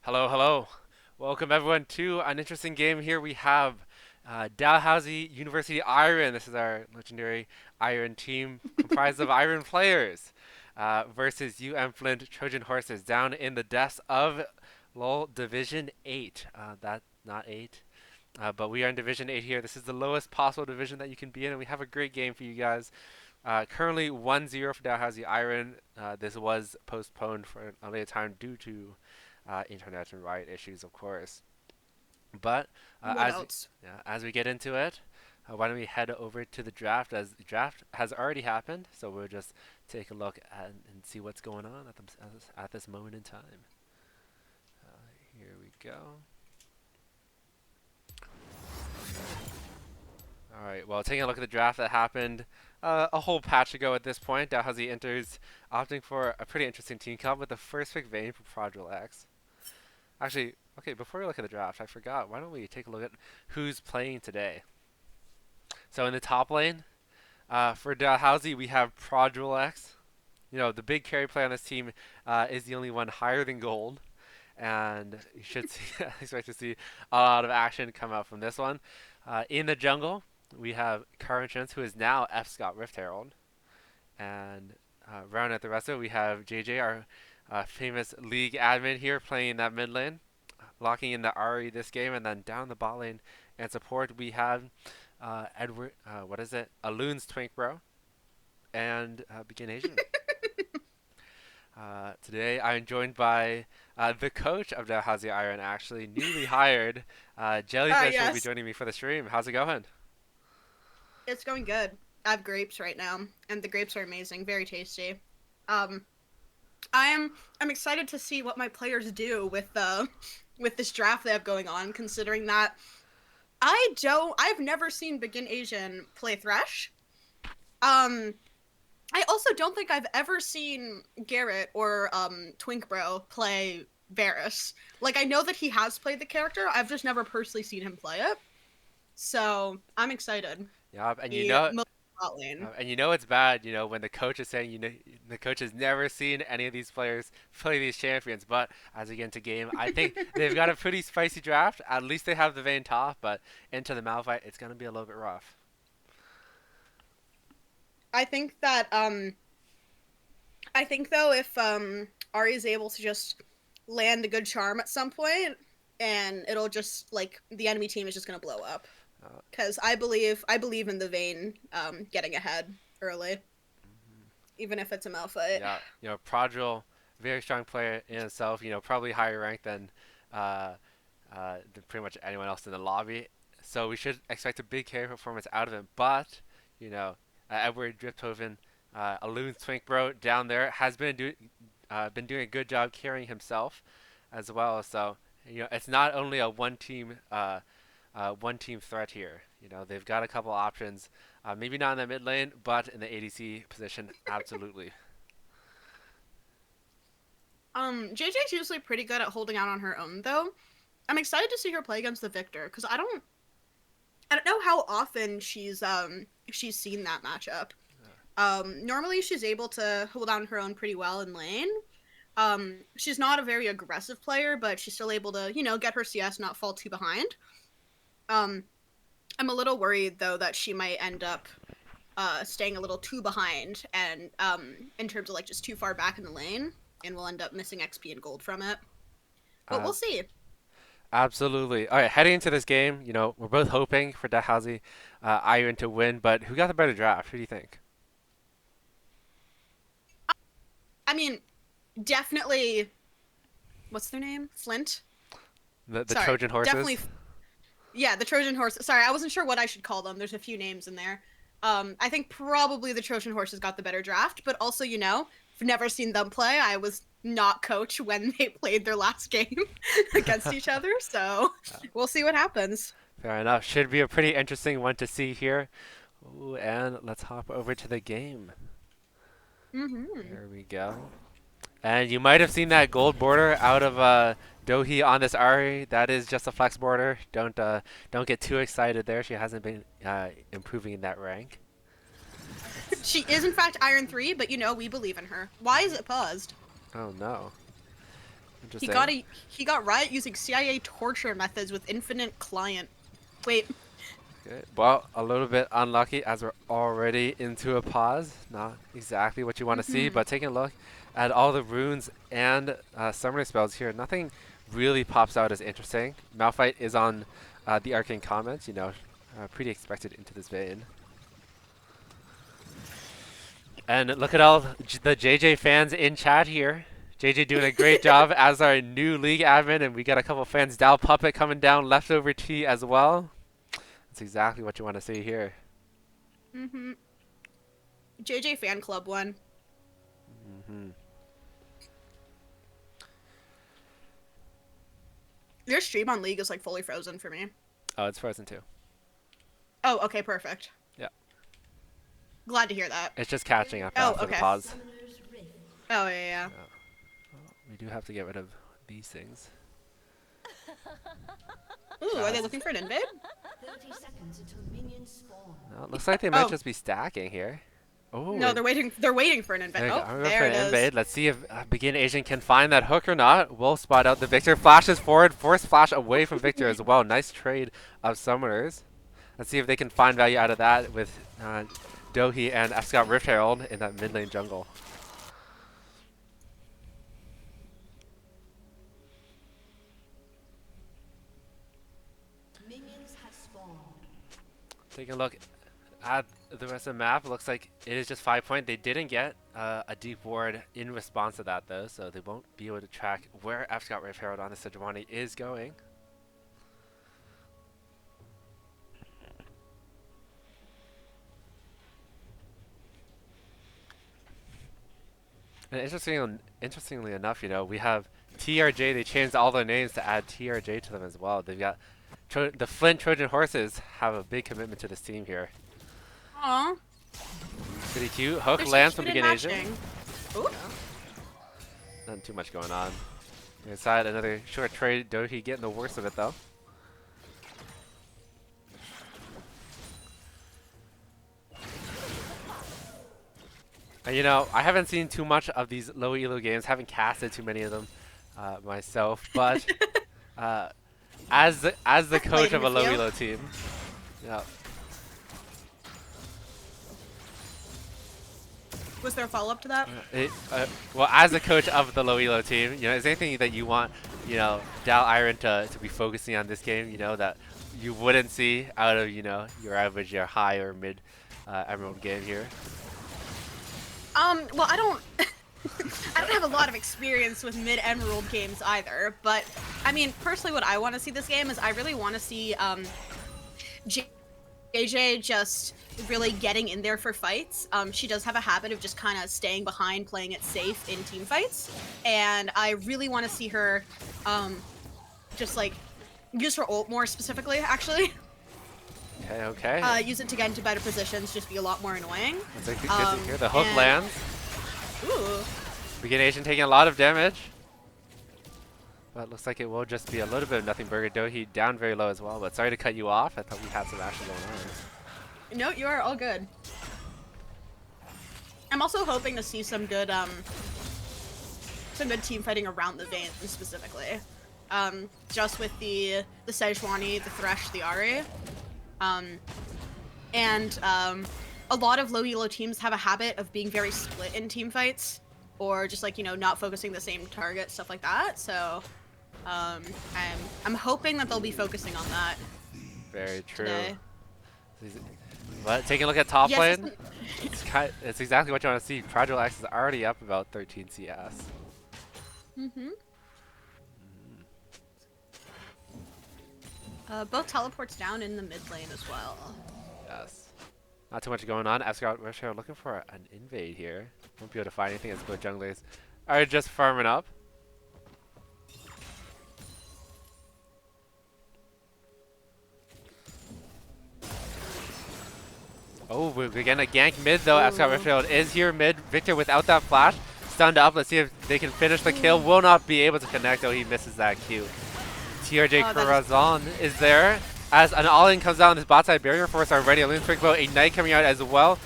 Hello, hello. Welcome everyone to an interesting game here. We have Dalhousie University Iron. This is our legendary Iron team comprised of Iron players versus FLINT Trojan Horses down in the depths of LOL Division 8. That not 8. But we are in Division 8 here. This is the lowest possible division that you can be in, and we have a great game for you guys. Currently 1-0 for Dalhousie Iron. This was postponed for a later time due to internet and riot issues, of course. But What else? as we get into it, why don't we head over to the draft, as the draft has already happened. So we'll just take a look and see what's going on at this moment in time. Here we go. All right. Well, taking a look at the draft that happened a whole patch ago at this point, Dalhousie enters opting for a pretty interesting team comp with the first pick Vayne for Prodigal X. Actually, okay, before we look at the draft, I forgot. Why don't we take a look at who's playing today? So in the top lane, for Dalhousie, we have Prodigal X. You know, the big carry player on this team is the only one higher than gold. And you should expect to see a lot of action come out from this one. In the jungle, we have Carnchance, who is now F. Scott Rift Herald. And round out the rest of it, we have JJ, our famous league admin here, playing that mid lane, locking in the RE this game. And then down the bot lane and support, we have Edward, what is it? Aloon's Twink Bro, and Begin Asian. Today I'm joined by the coach of Dalhousie Iron, actually newly hired. Jellyfish will be Yes, joining me for the stream. How's it going? it's going good. I have grapes right now, and the grapes are amazing, very tasty. Um, I'm excited to see what my players do with this draft they have going on. Considering that I've never seen Begin Asian play Thresh. Um, I also don't think I've ever seen Garrett or Twink Bro play Varus. Like I know that he has played the character. I've just never personally seen him play it. So I'm excited. Yeah, The most bot lane. and you know it's bad, when the coach is saying, the coach has never seen any of these players play these champions. But as we get into game, I think they've got a pretty spicy draft. At least they have the Vayne top, but into the Malphite, it's gonna be a little bit rough. I think that I think though if Ari is able to just land a good charm at some point, and it'll just like the enemy team is just gonna blow up. Uh, Because I believe in the Vayne getting ahead early, even if it's a Malphite. yeah, Prodril, very strong player in itself. Probably higher ranked uh, than pretty much anyone else in the lobby. So we should expect a big carry performance out of him. But Edward Drifthoven, Aloon's Twink Bro down there has been doing a good job carrying himself as well. So it's not only a one team threat here. They've got a couple options. Maybe not in the mid lane, but in the ADC position, absolutely. JJ's usually pretty good at holding out on her own though. I'm excited to see her play against the Victor because I don't know how often she's seen that matchup. Normally she's able to hold on her own pretty well in lane. She's not a very aggressive player, but she's still able to, get her CS, not fall too behind. Um, I'm a little worried though that she might end up staying a little too behind and in terms of like just too far back in the lane, and we'll end up missing XP and gold from it. But Uh, we'll see. Absolutely. All right, heading into this game, we're both hoping for Dalhousie Iron to win, but who got the better draft? Who do you think? I mean, definitely. What's their name? Flint. The Sorry, Trojan horses? definitely. Yeah, the Trojan horse. Sorry, I wasn't sure what I should call them. There's a few names in there. I think probably the Trojan horses got the better draft, but also, I've never seen them play. I was not coach when they played their last game against each other, so we'll see what happens. Fair enough. Should be a pretty interesting one to see here. Ooh, and let's hop over to the game. Mm-hmm. There we go. And you might have seen that gold border out of Dohi on this Ari. That is just a flex border. Don't get too excited there. She hasn't been improving in that rank. She is in fact Iron 3, but we believe in her. Why is it paused? Oh no. Interesting. He got Riot using CIA torture methods with infinite client. Wait. Good. Well, a little bit unlucky as we're already into a pause. Not exactly what you want to see, Mhm. but taking a look at all the runes and summoner spells here, nothing really pops out as interesting. Malphite is on the arcane comments, pretty expected into this vein. And look at all the JJ fans in chat here. JJ doing a great job as our new league admin, and we got a couple fans. DAL Puppet coming down, leftover T as well. That's exactly what you want to see here. Mhm. JJ fan club one. Mm-hmm. Your stream on League is like fully frozen for me. Oh, it's frozen too. Oh, okay, perfect. Yeah. Glad to hear that. It's just catching up Oh, after the okay. pause. Oh, yeah. Well, we do have to get rid of these things. Ooh, are they looking for an invade? 30 seconds until minions spawn. No, it looks like they might Oh. just be stacking here. Oh, No, they're waiting. They're waiting for an invade. Oh, I'm going there for it an is. invade. Let's see if Begin Asian can find that hook or not. We'll spot out the Victor. Flashes forward. Force flash away from Victor as well. Nice trade of summoners. Let's see if they can find value out of that with Dohi and F. Rift Herald in that mid lane jungle. Minions have spawned. Taking a look at the rest of the map, looks like it is just 5 point. They didn't get a deep ward in response to that though, so they won't be able to track where F. Rift Herald on the Sejuani is going. And interestingly enough, we have TRJ. They changed all their names to add TRJ to them as well. They've got the Flint Trojan horses have a big commitment to this team here. Aw. Pretty cute. Hook They're lands so from cute Begin and Asian. matching. Ooh. Nothing too much going on. Inside another short trade. Dohi getting the worst of it though. And I haven't seen too much of these low elo games. Haven't casted too many of them myself, but as the coach of a low elo team, yeah. Was there a follow up to that? Well, as the coach of the low elo team, is there anything that you want, DAL IRON to be focusing on this game, that you wouldn't see out of, your average, your high or mid Emerald game here? Well, I don't I don't have a lot of experience with mid Emerald games either, but I mean, personally what I want to see this game is I really want to see JJ just really getting in there for fights. She does have a habit of just kind of staying behind, playing it safe in team fights, and I really want to see her just like use her ult more specifically, actually. Okay. Use it to get into better positions, just be a lot more annoying. That's good to hear. The hook lands. Ooh. Begin Asian taking a lot of damage. But looks like it will just be a little bit of nothing burger. Dohi down very low as well, but sorry to cut you off. I thought we had some action going on. No, you are all good. I'm also hoping to see some good team fighting around the vein specifically. Just with the Sejuani, the Thresh, the Ahri. And a lot of low elo teams have a habit of being very split in team fights, or just like not focusing the same target, stuff like that. So I'm hoping that they'll be focusing on that. Very true. Today. But taking a look at top Yes, lane, it's exactly what you want to see. Fragile X is already up about 13 CS. Mm-hmm. Both teleports down in the mid lane as well. Yes. Not too much going on. Asgard Rusher looking for an invade here. Won't be able to find anything as both junglers are just farming up. Oh, we're getting a gank mid though. Asgard Rusher is here mid. Victor without that flash. Stunned up. Let's see if they can finish the kill. Will not be able to connect though. He misses that Q. TRJ Corazon is there. As an all-in comes down, this bot side barrier force already. A Loon Trick Bow, Ignite coming out as well.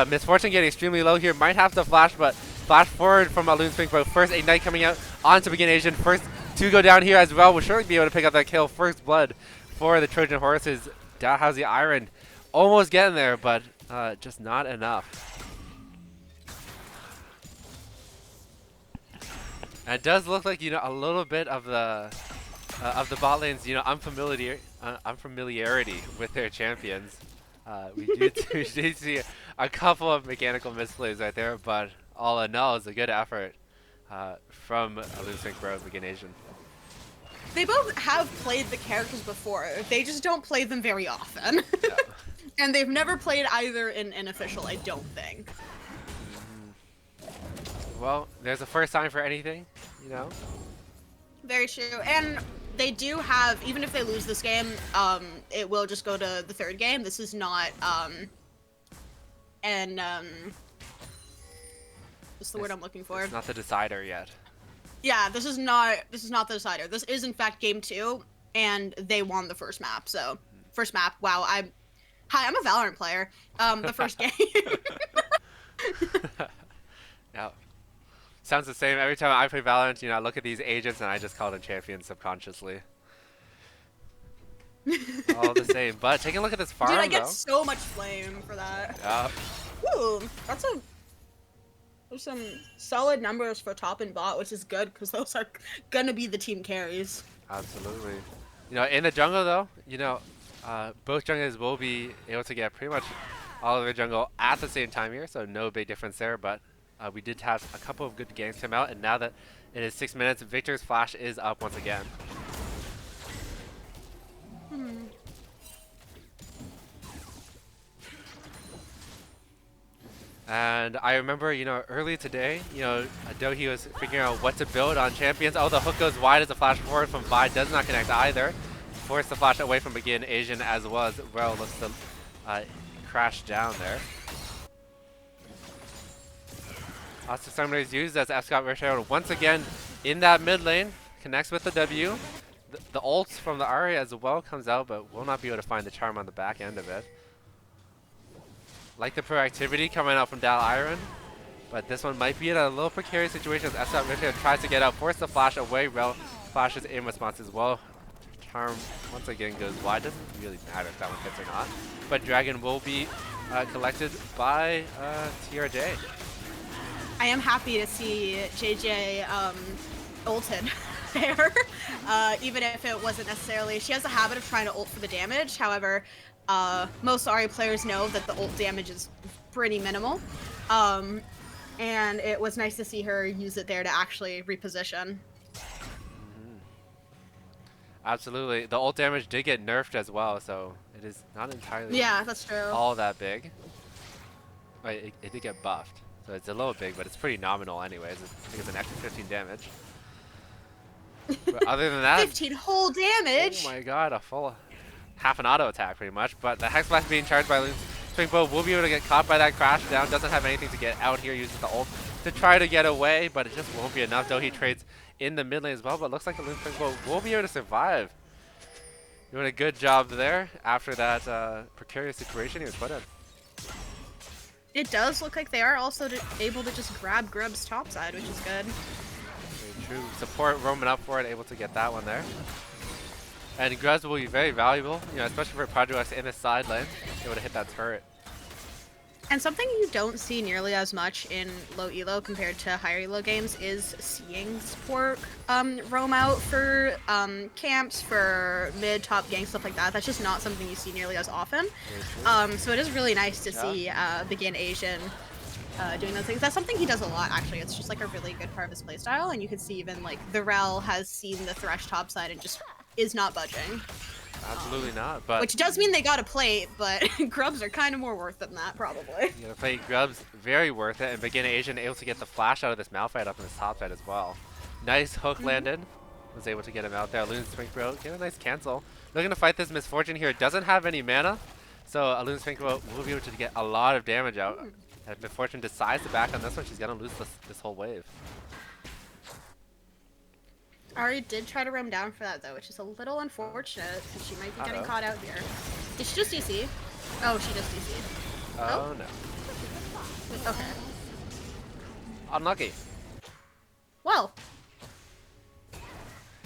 Misfortune getting extremely low here. Might have to flash, but flash forward from a Loon Bow. First Ignite coming out On to begin Asian. First to go down here as well. We'll surely be able to pick up that kill. First blood for the Trojan horses. DAL IRON almost getting there, but just not enough. And it does look like, you know, a little bit of the bot lane's, you know, unfamiliarity with their champions. We do see a couple of mechanical misplays right there, but all in all, it's a good effort from Losing Bro and Begin Asian. They both have played the characters before. They just don't play them very often. Yeah. And they've never played either in official, I don't think. Well, there's a first time for anything, you know? Very true. And they do have, even if they lose this game, it will just go to the third game. This is not, what's the word I'm looking for? It's not the decider yet. Yeah, this is not the decider. This is in fact game 2, and they won the first map. So, first map. Wow, I'm a Valorant player. The first game. Yeah. Sounds the same. Every time I play Valorant, you know, I look at these agents and I just call them champions subconsciously. All the same. But taking a look at this farm, Dude, I get though. so much flame for that. Yeah. Ooh, there's some solid numbers for top and bot, which is good because those are gonna be the team carries. Absolutely. You know, in the jungle, though, you know, both junglers will be able to get pretty much all of their jungle at the same time here, so no big difference there. But we did have a couple of good games come out, and now that it is 6 minutes, Victor's flash is up once again. And I remember, you know, early today, you know, Dohi was figuring out what to build on champions. Oh, the hook goes wide as the flash forward from Vi does not connect either. Force the flash away from Begin Asian as well as well looks to crash down there. Also, Summoner is used as F. Scott Richard once again in that mid lane. Connects with the W. The ult from the Ahri as well comes out, but will not be able to find the charm on the back end of it. Like the proactivity coming out from DAL IRON, but this one might be in a little precarious situation as F. Scott Richard tries to get out, force the flash away. Rel flashes in response as well. Charm once again goes wide. Doesn't really matter if that one hits or not. But Dragon will be collected by TRJ. I am happy to see JJ ulted there, even if it wasn't necessarily. She has a habit of trying to ult for the damage. However, most Ahri players know that the ult damage is pretty minimal, and it was nice to see her use it there to actually reposition. Absolutely. The ult damage did get nerfed as well, so it is not entirely That's true. all that big. Wait, it did get buffed, so it's a little big, but it's pretty nominal anyways. I think it's an extra 15 damage. But other than that... 15 whole damage! Oh my god, a full half an auto attack pretty much. But the Hex Blast being charged by Loon's Swing Bow will be able to get caught by that crash down. Doesn't have anything to get out here, uses the ult to try to get away, but it just won't be enough, though he trades in the mid lane as well. But looks like the Loon's Swing Bow will be able to survive. Doing a good job there after that precarious situation he was put in. It does look like they are also able to just grab Grub's topside, which is good. Very true. Support roaming up for it, able to get that one there. And Grubs will be very valuable, you know, especially for Project X in the side lane, able to hit that turret. And something you don't see nearly as much in low elo compared to higher elo games is seeing support roam out for camps, for mid, top gank, stuff like that. That's just not something you see nearly as often. So it is really nice to see Begin Asian doing those things. That's something he does a lot, actually. It's just like a really good part of his playstyle, and you can see even like the Rel has seen the Thresh topside and just is not budging. Absolutely not, but... Which does mean they got a plate, but Grubs are kind of more worth than that, probably. You gotta play Grubs, very worth it, and Begin Asian able to get the flash out of this Malphite up in his top side as well. Nice hook landed. Was able to get him out there. Loon's Swing Bro, get a nice cancel. Looking to fight this Misfortune here. Doesn't have any mana, so Loon's Swing Bro will be able to get a lot of damage out. If Misfortune decides to back on this one, she's gonna lose this whole wave. Ahri did try to roam down for that though, which is a little unfortunate because she might be getting caught out here. Did she just DC? Oh, she just DC'd. Oh no. Okay. Unlucky. Well,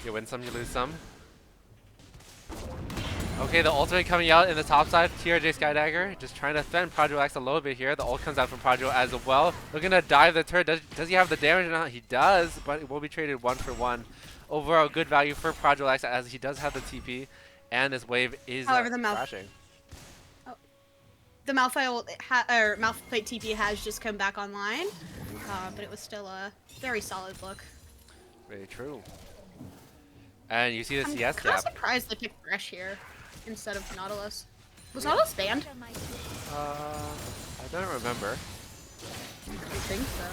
You win some, you lose some. Okay, the ultimate coming out in the top side. TRJ Skydagger just trying to threaten Project X a little bit here. The ult comes out from Project as well. Looking to dive the turret. Does he have the damage or not? He does, but it will be traded 1 for 1. Overall, good value for Project X as he does have the TP, and this wave is However, the crashing. The Malphite TP has just come back online, but it was still a very solid look. Very true. And you see the CS I'm kind gap. of surprised they picked Thresh here instead of Nautilus. Was Nautilus banned? I don't remember. I think so.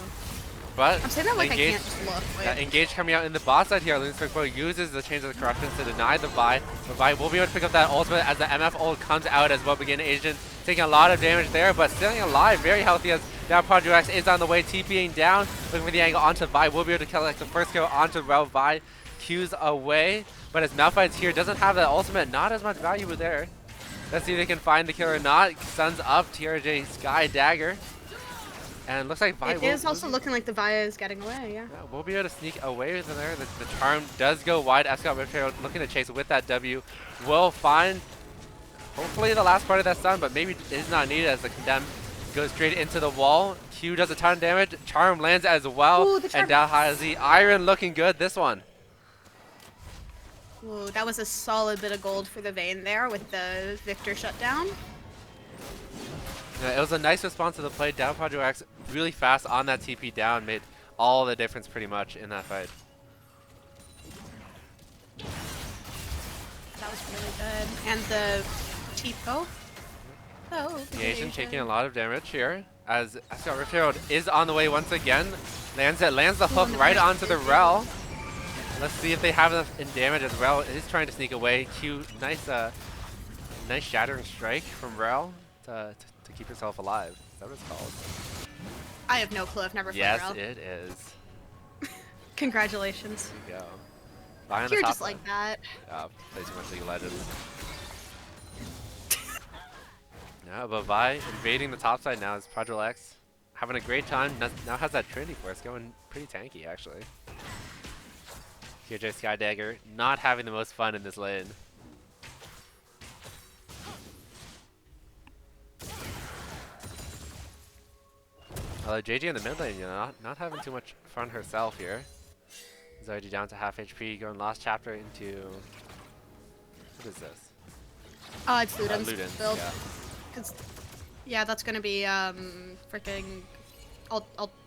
But I'm saying that like Engage, I can't just look. Engage coming out in the bot side here. Lunatic uses the Change of the Corruption to deny the Vi. The Vi will be able to pick up that ultimate as the MF ult comes out as well. Begin Agent taking a lot of damage there, but staying alive, very healthy as now Project X is on the way, TPing down, looking for the angle onto Vi. Will be able to collect the first kill onto Rel. Vi Q's away, but as Malphite's here, doesn't have that ultimate, not as much value there. Let's see if they can find the kill or not. Sun's up, TRJ Sky Dagger. And looks like Vi it is also looking like the Vi is getting away, yeah. We'll be able to sneak away from there. The charm does go wide. Escort Rift looking to chase with that W. Will find, hopefully, the last part of that stun, but maybe it is not needed as the Condemn goes straight into the wall. Q does a ton of damage. Charm lands as well. Ooh, and DAL has the Iron looking good this one. Ooh, that was a solid bit of gold for the Vayne there with the Victor shutdown. Yeah, it was a nice response to the play. Down Project X really fast on that TP down, made all the difference pretty much in that fight. That was really good. And the TP. The Asian taking a lot of damage here as Escort Rift is on the way once again. Lands the hook right onto the Rel. Let's see if they have enough in damage as well. It is trying to sneak away. Q, nice shattering strike from Rel to keep herself alive. Is that what it's called? I have no clue. I've never Yes, fought Rel. it is. Congratulations. There you go. Behind You're the top just like that. Play too much League of Legends. Yeah, but Vi invading the top side now is Project X. Having a great time. Now has that Trinity Force going pretty tanky, actually. TRJ Skydagger not having the most fun in this lane. Although JJ in the mid lane, you know, not having too much fun herself here. Is already down to half HP, going last chapter into... What is this? It's Luden's build. Yeah. Yeah, that's gonna be freaking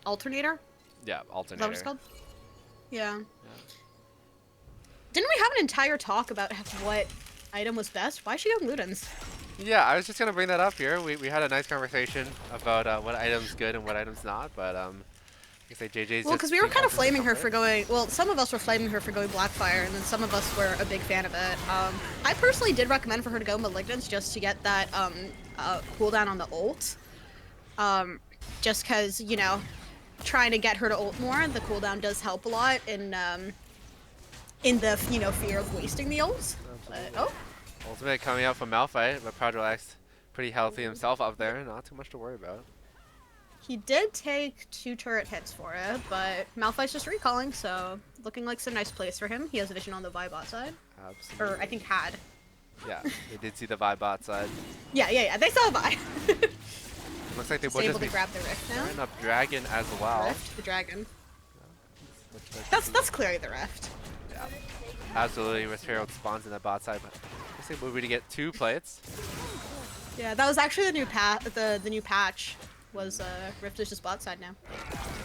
alternator. Yeah, Is alternator. that what it's called? Yeah. Didn't we have an entire talk about what item was best? Why is she going Luden's? Yeah, I was just gonna bring that up here. We had a nice conversation about what item's good and what item's not, but I say JJ's. Well, because we were kind of flaming her for going. Well, some of us were flaming her for going Blackfire, and then some of us were a big fan of it. I personally did recommend for her to go Malignance just to get that cooldown on the ult. Just because, you know, trying to get her to ult more, the cooldown does help a lot in the, you know, fear of wasting the ults. But, Ultimate coming out from Malphite, but Project X pretty healthy himself up there. Not too much to worry about. he did take 2 turret hits for it, but Malphite's just recalling, so looking like some nice place for him. He has vision on the Vi bot side. Absolutely. Or I think had. Yeah, they did see the Vi bot side. Yeah, they saw Vi. Looks like they He's will able just to be grab the Rift now. throwing up Dragon as well. Rift, the dragon. That's clearly the Rift. Yeah, absolutely. Rift Herald spawns in that bot side, but looks like movie to get 2 plates. Yeah, that was actually the new the new patch. Was Rift is just bot side now.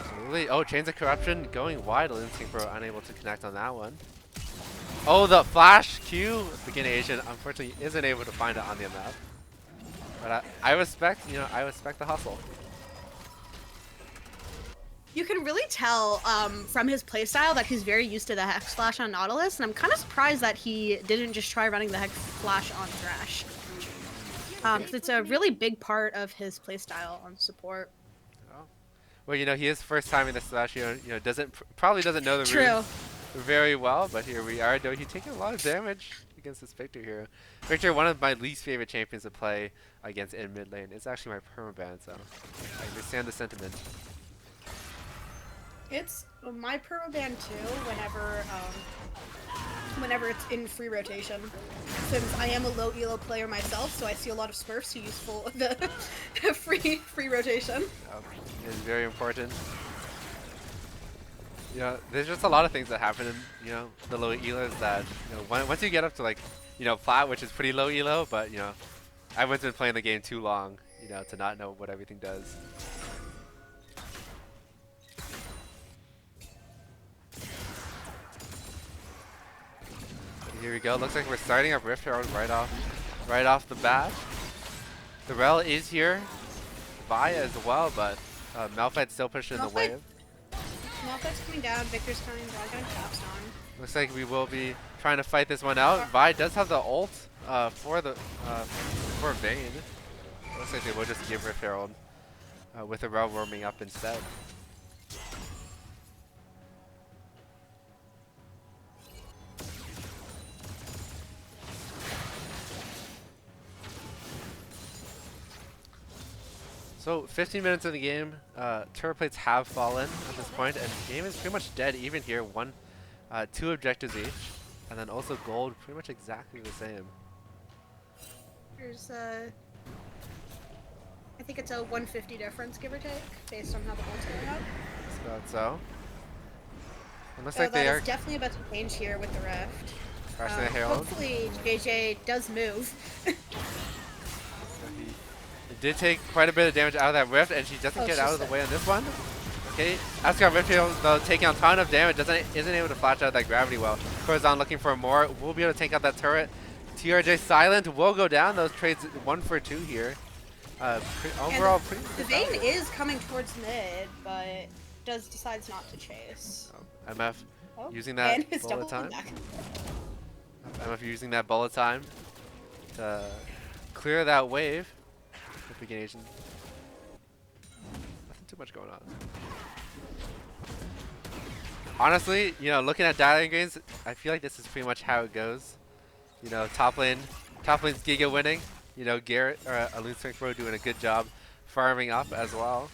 Absolutely. Oh, Chains of Corruption going wide. Instinct Pro unable to connect on that one. Oh, the flash Q. Begin Asian unfortunately isn't able to find it on the map. But I respect, you know, I respect the hustle. You can really tell from his playstyle that he's very used to the Hex Flash on Nautilus, and I'm kind of surprised that he didn't just try running the Hex Flash on Thresh. Because it's a really big part of his playstyle on support. Oh. Well, you know, he is first time in the Slash, you know, probably doesn't know the True. runes very well, but here we are. Though he's taking a lot of damage against this Victor here. Victor, one of my least favorite champions to play against in mid lane. It's actually my permaban, so I understand the sentiment. It's my permaban too. Whenever whenever it's in free rotation. Since I am a low elo player myself, so I see a lot of Smurfs who use the free rotation. It's very important. Yeah, there's just a lot of things that happen in, the low elos that, once you get up to like, flat, which is pretty low elo, but, everyone's been playing the game too long, to not know what everything does. Here we go. Looks like we're starting up Rift Herald right off the bat. The Rel is here, Vi as well, but Malphite's still pushing the wave. Malphite's coming down, Victor's coming, Vi got chops on. Looks like we will be trying to fight this one out. Vi does have the ult for Vayne. Looks like they will just give Rift Herald with the Rel warming up instead. So 15 minutes in the game, turret plates have fallen at this point, and the game is pretty much dead even here. Two objectives each, and then also gold pretty much exactly the same. There's I think it's a 150 difference, give or take, based on how the bolt's going out. So it looks So like they are definitely about to change here with the Rift. crashing the Herald. Hopefully JJ does move. It did take quite a bit of damage out of that Rift, and she doesn't get out of the way on this one. Okay, Asgard Rift Herald though taking on a ton of damage, isn't able to flash out that gravity well. Corazon looking for more, will be able to take out that turret. TRJ Silent will go down. Those trades 1 for 2 here. Overall, pretty the Vayne is coming towards mid, but decides not to chase. MF using that and his bullet time. back. MF using that bullet time to clear that wave. Beginning. Nothing too much going on. Honestly, looking at DAL IRON games, I feel like this is pretty much how it goes. Top lane's Giga winning. Garrett or Alun Strength Pro doing a good job farming up as well.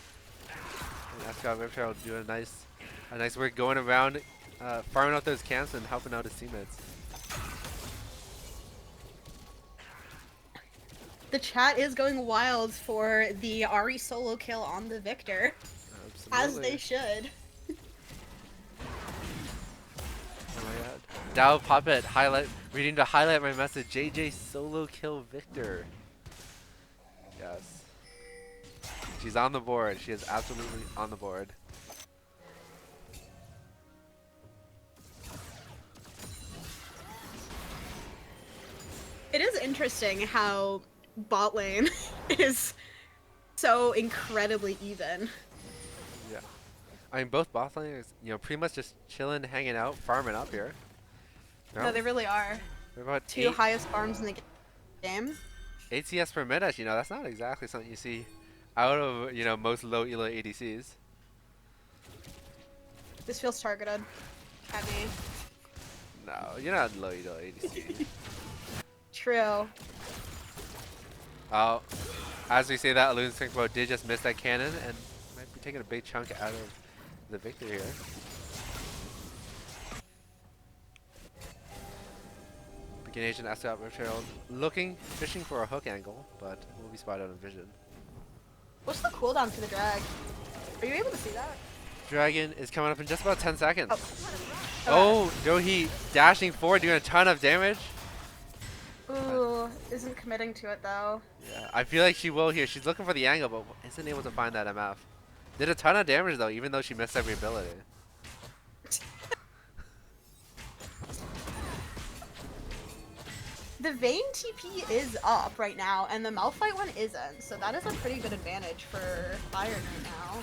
And Asgard Rift Herald doing a nice work going around, farming out those camps and helping out his teammates. The chat is going wild for the Ahri solo kill on the Victor. Absolutely. As they should. Oh my god. Dow Puppet reading to highlight my message. JJ solo kill Victor. Yes. She's on the board. She is absolutely on the board. It is interesting how bot lane is so incredibly even. Yeah. I mean, both bot laners, pretty much just chilling, hanging out, farming up here. No, they really are. They're about Two highest farms in the game. 8 CS per minute, that's not exactly something you see out of, most low elo ADCs. This feels targeted at me. No, you're not low elo ADC. True. Oh, as we say that, Alun Strength Pro did just miss that cannon and might be taking a big chunk out of the Victor here. Beginning agent Asgard Rift Herald fishing for a hook angle, but will be spotted on vision. What's the cooldown for the drag? Are you able to see that? Dragon is coming up in just about 10 seconds. Oh, Dohi dashing forward, doing a ton of damage. Ooh, isn't committing to it though. Yeah, I feel like she will here. She's looking for the angle, but isn't able to find that MF. Did a ton of damage though, even though she missed every ability. The Vayne TP is up right now, and the Malphite one isn't, so that is a pretty good advantage for Iron right now.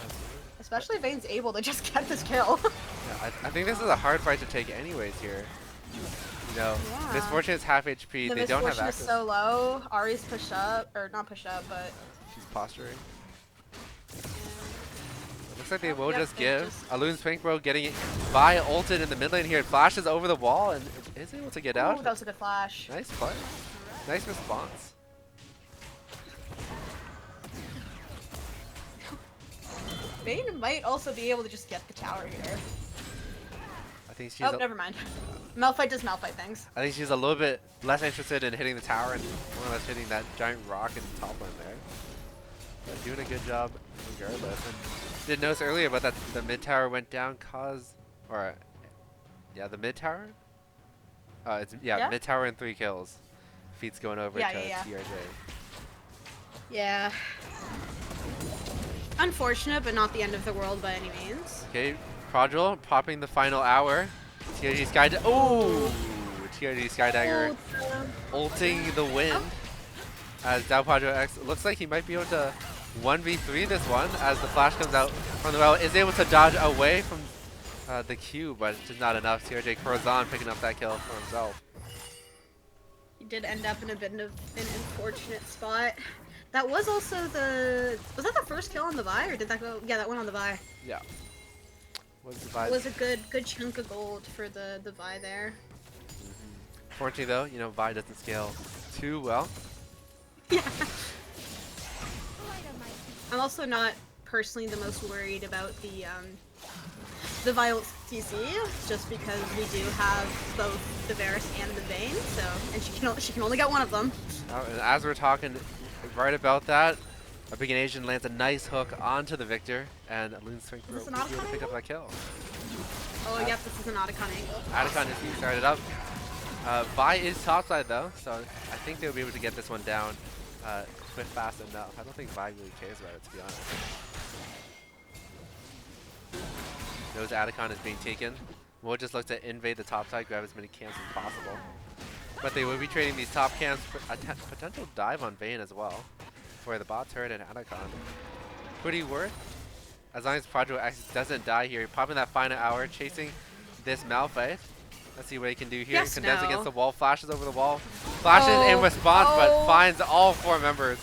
Especially if Vayne's able to just get this kill. Yeah, I think this is a hard fight to take anyways here. Yeah. Misfortune's half HP, The they don't have Misfortune is access. so low. Ahri's push up, or not push up, but... She's posturing. It looks like they will Yep, just they give. just- Alun Strength Pro getting Vi ulted in the mid lane here. It flashes over the wall and is able to get out. Ooh, that was a good flash. Nice play. Nice response. Vayne might also be able to just get the tower here. I think she's Oh, never mind. Malphite does Malphite things. I think she's a little bit less interested in hitting the tower and more or less hitting that giant rock in the top lane there. But doing a good job regardless. And did notice earlier about that the mid tower went down the mid tower? Yeah? Mid tower and 3 kills. Feats going over to TRJ. Yeah. Unfortunate, but not the end of the world by any means. Okay, Prodrel popping the final hour. TRG Skydagger. Oh! TRG Skydagger ulting the wind as DAL Prodrel X looks like he might be able to 1v3 this one as the flash comes out from the well. Is able to dodge away from the Q, but it's just not enough. TRJ Corazon picking up that kill for himself. He did end up in a bit of an unfortunate spot. That was also was that the first kill on the Vi, or did that go? Yeah, that went on the Vi. Yeah. It was a good chunk of gold for the Vi there. Fortunately though, you know, Vi doesn't scale too well. Yeah. I'm also not personally the most worried about the Violet TC, just because we do have both the Varus and the Vayne, so and she can only get one of them. And as we're talking right about that, a big Asian lands a nice hook onto the Victor, and Loonswing will be able to pick up that kill. Oh, yep, this is an Otacon angle. Otacon is being started up. Vi is topside though, so I think they'll be able to get this one down quick, fast enough. I don't think Vi really cares about it, to be honest. Knows Otacon is being taken. We'll just look to invade the top side, grab as many camps as possible. But they will be trading these top camps for a potential dive on Vayne as well for the bot turret and Otacon. Pretty worth, as long as Prodrel X doesn't die here. Popping that final hour, chasing this Malphite. Let's see what he can do here. Yes, Condense no. against the wall, flashes over the wall. Flashes in response, but finds all 4 members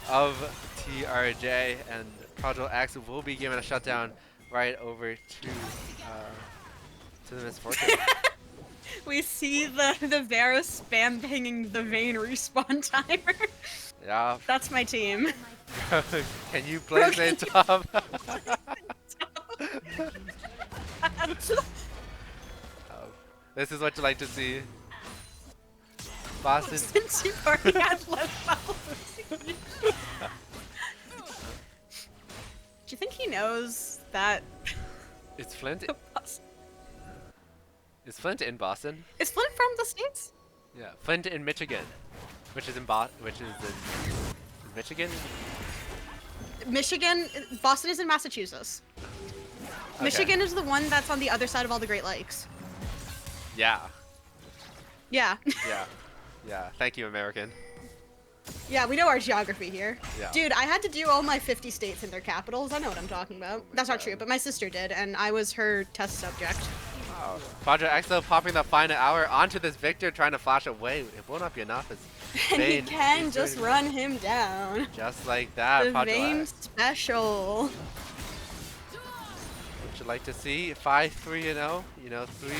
of TRJ, and Prodrel X will be given a shutdown right over to the Misfortune. We see the Varus spam pinging the Vayne respawn timer. Yeah. That's my team. Can you place it top? This is what you like to see. Boston. Since you've already had left Do you think he knows that? Is Flint? Is Flint in Boston? Is Flint from the States? Yeah, Flint in Michigan, which is in Michigan. Michigan, Boston is in Massachusetts. Okay. Michigan is the one that's on the other side of all the Great Lakes. Yeah. Yeah. Yeah. Thank you, American. Yeah, we know our geography here. Yeah. Dude, I had to do all my 50 states and their capitals. I know what I'm talking about. That's not true, but my sister did, and I was her test subject. Wow. Prodrel X though popping the final hour onto this Victor, trying to flash away. It will not be enough. And he can just run him down. Just like that. The Prodrel Vayne X. special. Would you like to see 5-3-0? You know, 3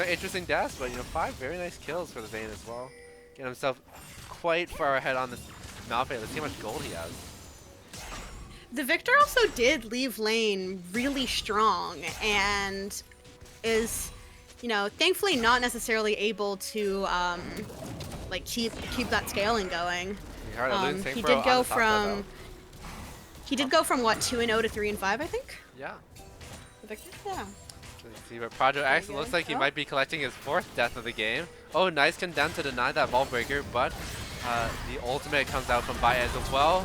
interesting deaths, but 5 very nice kills for the Vayne as well. Getting himself quite far ahead on this Malphite. Let's see how much gold he has. The Victor also did leave lane really strong and is, thankfully not necessarily able to like keep that scaling going. He did go from what, 2-0 to 3-5, I think. Yeah. The Victor, yeah. Let's see, but Prodrel X looks like he might be collecting his 4th death of the game. Oh, nice condemn to deny that ball breaker, but the ultimate comes out from Baez as well.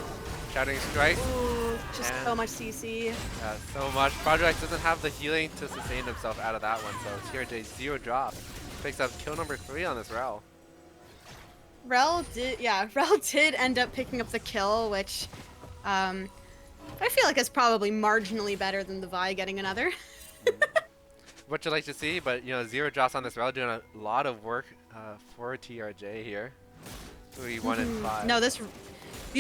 Shattering strikes. Ooh, just so much CC. Yeah, so much. Prodrel X doesn't have the healing to sustain himself out of that one, so TRJ 0 drop. Picks up kill number 3 on this Rel. Rel did end up picking up the kill, which I feel like is probably marginally better than the Vi getting another. What you like to see, but 0 drops on this Rel, doing a lot of work for TRJ here. 3-1-5. No, these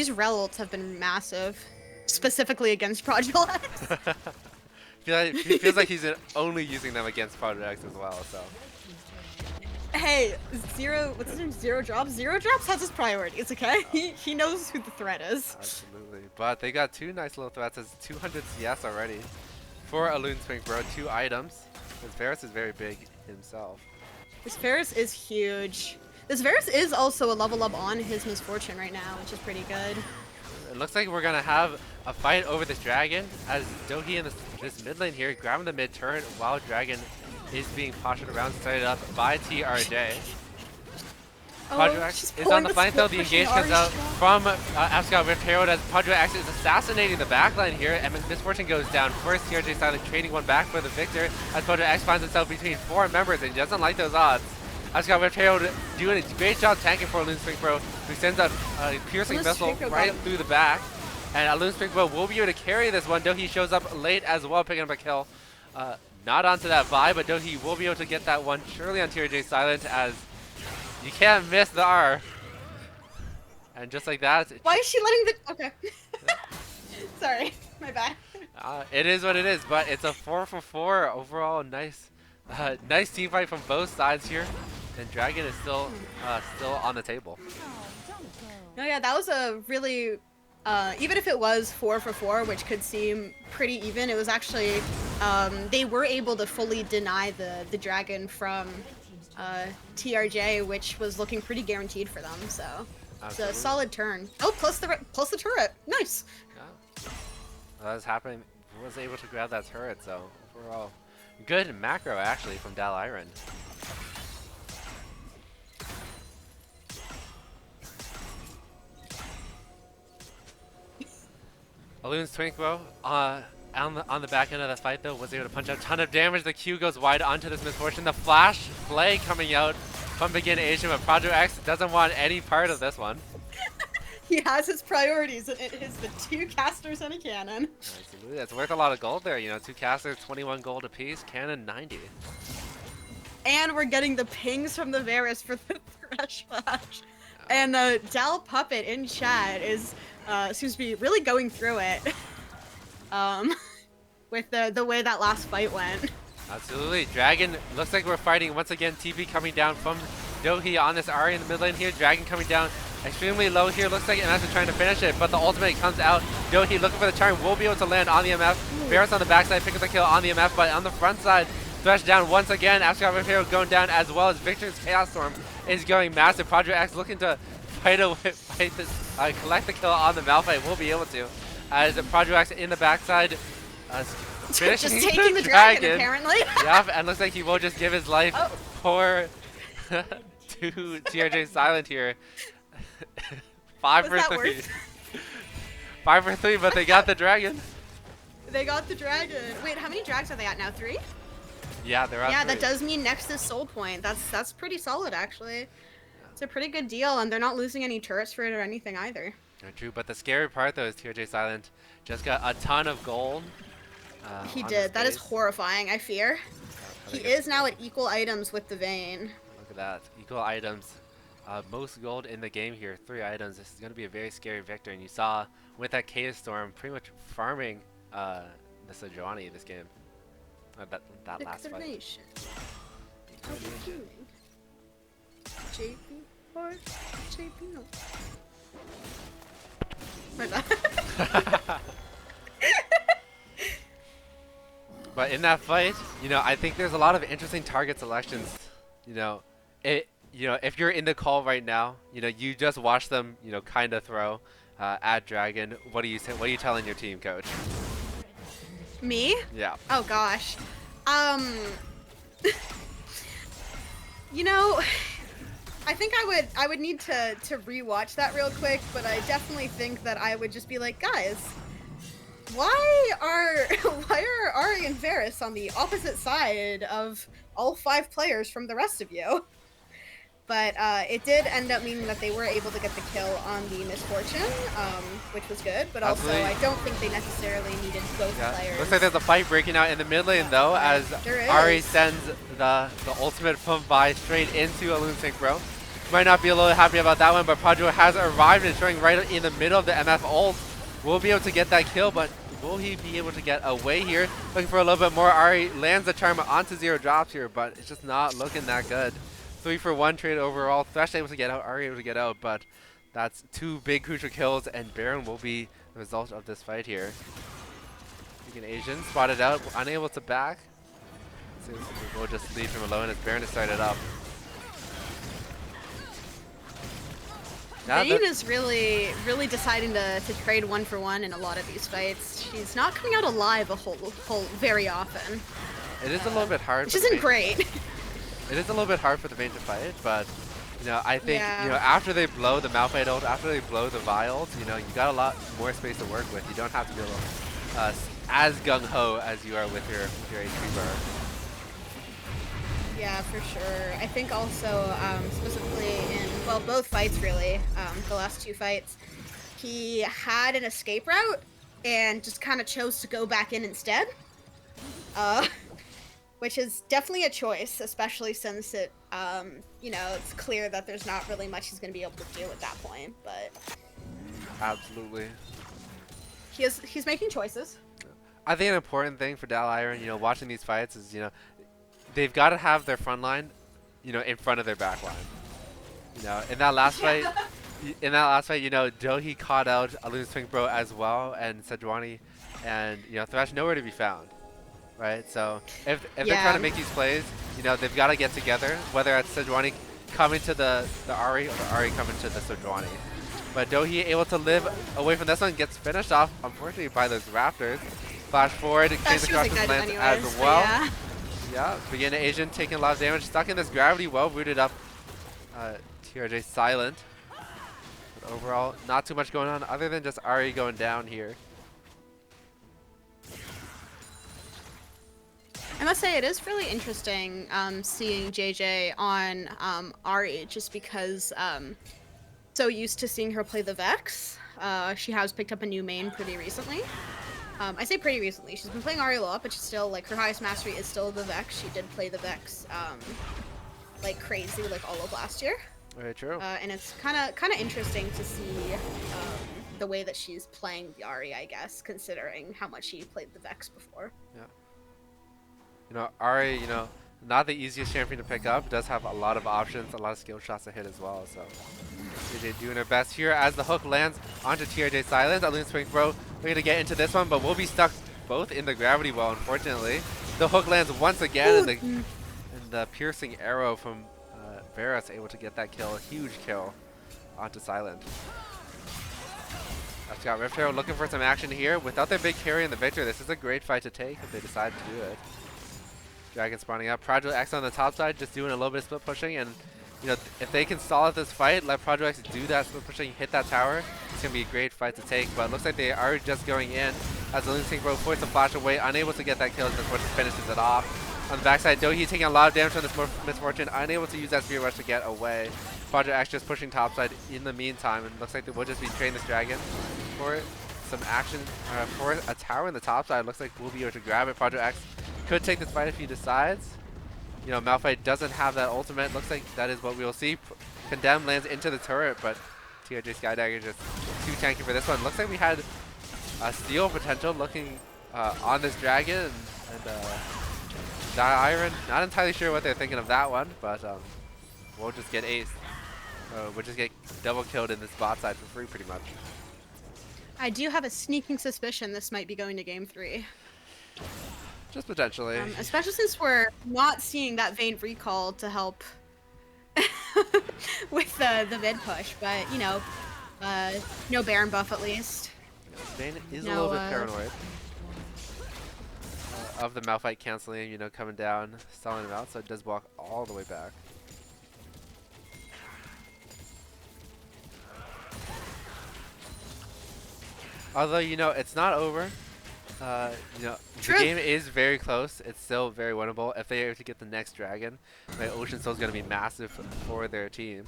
Rel ults have been massive, specifically against Prodrel X. Feels like he's only using them against Prodrel X as well. So. Hey, what's his name? 0 drops. 0 drops has his priorities. Okay, he knows who the threat is. Absolutely, but they got 2 nice little threats. As 200 CS already for a Loonswing Bro. 2 items. Because Varus is very big himself. This Varus is huge. This Varus is also a level up on his Misfortune right now, which is pretty good. It looks like we're gonna have a fight over this dragon as Dohi in this mid lane here grabbing the mid turret while dragon is being postured around, started up by TRJ. Padre X is on the flank though. The engage comes out from Abscott Rift Herald as Padre X is assassinating the backline here, and Misfortune goes down first. TRJ Silent trading one back for the victor as Padre X finds himself between 4 members and he doesn't like those odds. Abscott Rift Herald doing a great job tanking for Loon Spring Pro, who sends a piercing missile right through the back. And Loon Spring Pro will be able to carry this one. Dohi shows up late as well, picking up a kill. Not onto that buy, but Dohi will be able to get that one surely on TRJ Silent as you can't miss the R. And just like that. Why is she letting the... Okay. Sorry, my bad. It is what it is, but it's a 4-for-4 overall. Nice team fight from both sides here. And Dragon is still on the table. No, yeah, that was a really... even if it was 4-for-4, which could seem pretty even, it was actually... they were able to fully deny the Dragon from... TRJ, which was looking pretty guaranteed for them, so it's a solid turn. Oh, plus the turret, nice. Yeah, that was happening. Was able to grab that turret, so overall good macro actually from DAL IRON. Alloon's Twinkle on the back end of the fight though was able to punch out a ton of damage. The Q goes wide onto this Misfortune. The flash play coming out from Begin Asian, but Project X doesn't want any part of this one. He has his priorities. It is the 2 casters and a cannon. Absolutely, that's worth a lot of gold there. You know, 2 casters, 21 gold apiece, cannon 90. And we're getting the pings from the Varus for the Thresh Flash. And Dal Puppet in chat is seems to be really going through it. With the way that last fight went. Absolutely. Dragon, looks like we're fighting once again. TP coming down from Dohi on this Ahri in the mid lane here. Dragon coming down extremely low here. Looks like MS is trying to finish it, but the ultimate comes out. Dohi looking for the charm, will be able to land on the MF. Varus on the backside, picks up the kill on the MF, but on the front side, Thresh down once again. Abscott Rift Herald going down as well as Victor's Chaos Storm is going massive. Project X looking to collect the kill on the Malphite. Will be able to. As Project X in the backside, finishing just taking the dragon apparently. Yep, and looks like he will just give his life for to TRJ Silent here. 5 for 3. 5 for 3, but they got the dragon. They got the dragon. Wait, how many drags are they at now? 3? Yeah, they're at 3. Yeah, that does mean next is Soul Point. That's pretty solid actually. It's a pretty good deal, and they're not losing any turrets for it or anything either. True, but the scary part though is TRJ Silent just got a ton of gold. He did. That is horrifying, I fear. He is now at equal items with the Vayne. Look at that. Equal items. Most gold in the game here. 3 items. This is going to be a very scary victor. And you saw with that Chaos Storm pretty much farming the Sejuani this game. That last fight. JP or JP no. My bad. But in that fight, you know, I think there's a lot of interesting target selections. You know, if you're in the call right now, you know, you just watch them, you know, kind of throw at Dragon. What are you telling your team, coach? Me? Yeah. Oh gosh. You know, I think I would need to rewatch that real quick, but I definitely think that I would just be like, guys, why are Ahri and Varus on the opposite side of all 5 players from the rest of you? But it did end up meaning that they were able to get the kill on the Misfortune, which was good, but also I don't think they necessarily needed both players. Looks like there's a fight breaking out in the mid lane though, as Ahri sends the ultimate from Vi straight into a Loon Sync Bro. Might not be a little happy about that one, but Padro has arrived and showing right in the middle of the MF ult. Will be able to get that kill, but will he be able to get away here? Looking for a little bit more. Ahri lands the charm onto 0 drops here, but it's just not looking that good. 3 for 1 trade overall. Thresh able to get out, Ahri able to get out, but that's 2 big crucial kills, and Baron will be the result of this fight here. An Asian spotted out, unable to back. So we'll just leave him alone as Baron is started up. Now Vayne is really deciding to trade 1-for-1 in a lot of these fights. She's not coming out alive a whole very often. it is a little bit hard. Which For the isn't Vayne. great. It is a little bit hard for the Vayne to fight, but you know, I think Yeah. you know after they blow the Malphite ult, after they blow the vials, you know, you got a lot more space to work with. You don't have to be as gung ho as you are with your HP bar. Yeah, for sure. I think also specifically in both fights really, the last 2 fights, he had an escape route and just kind of chose to go back in instead. Which is definitely a choice, especially since it, you know, it's clear that there's not really much he's going to be able to do at that point. But Absolutely. he's making choices. I think an important thing for DAL IRON, you know, watching these fights is, you know, they've got to have their front line, you know, in front of their back line. You know, in that last fight, you know, Dohi caught out Alun's Twink Bro as well, and Sejuani, and you know, Thresh nowhere to be found. Right, so if they're trying to make these plays, you know, they've got to get together, whether it's Sejuani coming to the Ahri or the Ahri coming to the Sejuani. But Dohi able to live away from this one, gets finished off, unfortunately, by those Raptors. Flash forward, cleans across his lance as well. Yeah, begin Asian taking a lot of damage, stuck in this gravity, well rooted up. TRJ silent. But overall, not too much going on other than just Ahri going down here. I must say it is really interesting seeing JJ on Ahri, just because so used to seeing her play the Vex. She has picked up a new main pretty recently. I say pretty recently. She's been playing Ahri a lot, but she's still, like, her highest mastery is still the Vex. She did play the Vex like crazy, like all of last year. Very true. And it's kind of interesting to see the way that she's playing the Ahri, I guess, considering how much she played the Vex before. Yeah. You know, Ahri, you know, not the easiest champion to pick up. Does have a lot of options, a lot of skill shots to hit as well. So, TRJ doing her best here as the hook lands onto TRJ Silence. Alun's Twink Bro looking to get into this one, but we'll be stuck both in the gravity well, unfortunately. The hook lands once again, and the piercing arrow from Varus able to get that kill. A huge kill onto Silent. I've got Rift Arrow looking for some action here. Without their big carry in the victor, this is a great fight to take if they decide to do it. Dragon spawning up. Project X on the top side, just doing a little bit of split pushing, and you know, if they can stall at this fight, let Project X do that split pushing, hit that tower, it's gonna be a great fight to take. But it looks like they are just going in as the Lunatic Bro forced the flash away, unable to get that kill as Misfortune finishes it off. On the backside, Dohi taking a lot of damage from this Misfortune, unable to use that Spear Rush to get away. Project X just pushing topside in the meantime, and looks like they will just be trading this dragon for some action for a tower in the top side. Looks like we'll be able to grab it. Project X could take this fight if he decides. You know, Malphite doesn't have that ultimate. Looks like that is what we'll see. Condemn lands into the turret, but TRJ Skydagger just too tanky for this one. Looks like we had a steal potential looking on this dragon, and DAL IRON, not entirely sure what they're thinking of that one, but we'll just get aced. We'll just get double killed in this bot side for free pretty much. I do have a sneaking suspicion this might be going to game 3. Just potentially. Especially since we're not seeing that Vayne recall to help with the mid push, but you know, no Baron buff at least. Vayne is a No, little bit paranoid of the Malphite canceling, you know, coming down, stalling him out, so it does walk all the way back. Although, you know, it's not over. You know, True. the game is very close. It's still very winnable. If they are to get the next dragon, like, Ocean Soul is going to be massive for their team.